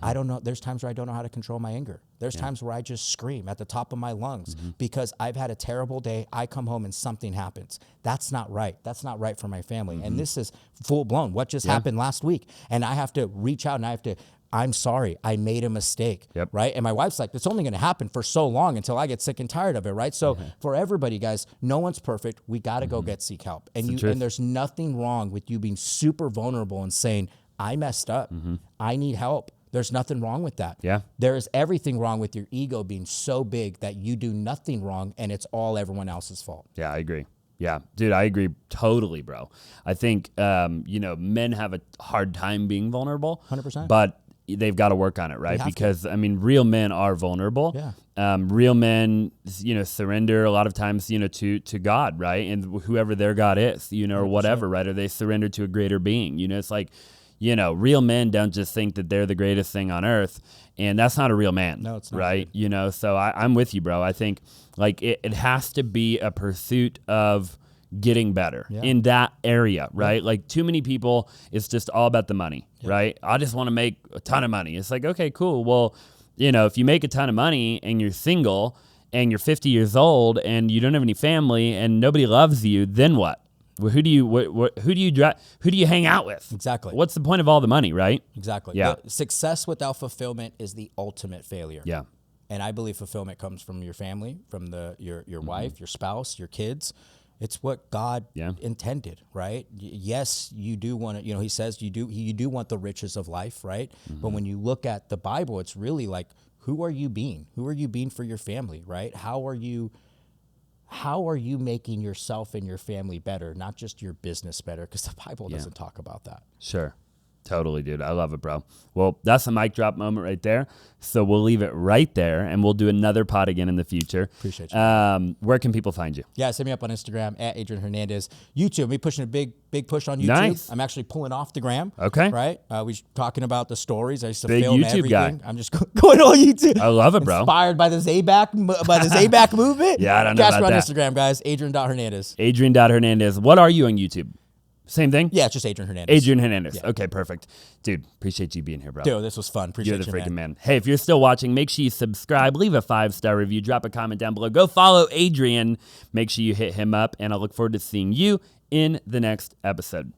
I don't know. There's times where I don't know how to control my anger. There's times where I just scream at the top of my lungs because I've had a terrible day. I come home and something happens. That's not right. That's not right for my family. And this is full blown. What just happened last week? And I have to reach out and I'm sorry. I made a mistake, right? And my wife's like, it's only going to happen for so long until I get sick and tired of it, right? So for everybody, guys, no one's perfect. We got to go seek help. And there's nothing wrong with you being super vulnerable and saying, I messed up. I need help. There's nothing wrong with that. Yeah. There is everything wrong with your ego being so big that you do nothing wrong and it's all everyone else's fault. Yeah, I agree. Yeah, dude, I agree totally, bro. I think, you know, men have a hard time being vulnerable. 100%. But they've got to work on it, right? Because, I mean, real men are vulnerable. Yeah. Real men, you know, surrender a lot of times, you know, to God, right? And whoever their God is, you know, or whatever, right? Or they surrender to a greater being. You know, it's like, you know, real men don't just think that they're the greatest thing on earth, and that's not a real man. No, it's not. Right? You know, so I'm with you, bro. I think like it has to be a pursuit of getting better in that area, right? Like too many people, it's just all about the money, right? I just want to make a ton of money. It's like, okay, cool. Well, you know, if you make a ton of money and you're single and you're 50 years old and you don't have any family and nobody loves you, then what? Who do you hang out with? Exactly. What's the point of all the money, right? Exactly. Yeah. Success without fulfillment is the ultimate failure. Yeah. And I believe fulfillment comes from your family, from your wife, your spouse, your kids. It's what God intended, right? Yes, you do want to, you know, he says you do want the riches of life, right? But when you look at the Bible, it's really like, who are you being? Who are you being for your family, right? How are you making yourself and your family better, not just your business better? Because the Bible doesn't talk about that. Sure. Totally, dude. I love it, bro. Well, that's a mic drop moment right there. So we'll leave it right there, and we'll do another pod again in the future. Appreciate you. Where can people find you? Yeah, hit me up on Instagram at Adrian Hernandez. YouTube, me pushing a big push on YouTube. Nice. I'm actually pulling off the gram. Okay. Right? We were talking about the stories. I used to big film YouTube everything. Guy. I'm just going on YouTube. I love it, bro. Inspired by the Zabac movement. Yeah, I don't know Catch about me on that. Instagram, guys. Adrian.Hernandez. Adrian.Hernandez. What are you on YouTube? Same thing? Yeah, it's just Adrian Hernandez. Adrian Hernandez. Yeah. Okay, perfect. Dude, appreciate you being here, bro. Dude, this was fun. Appreciate you, You're the freaking man. Hey, if you're still watching, make sure you subscribe, leave a 5-star review, drop a comment down below. Go follow Adrian. Make sure you hit him up, and I look forward to seeing you in the next episode.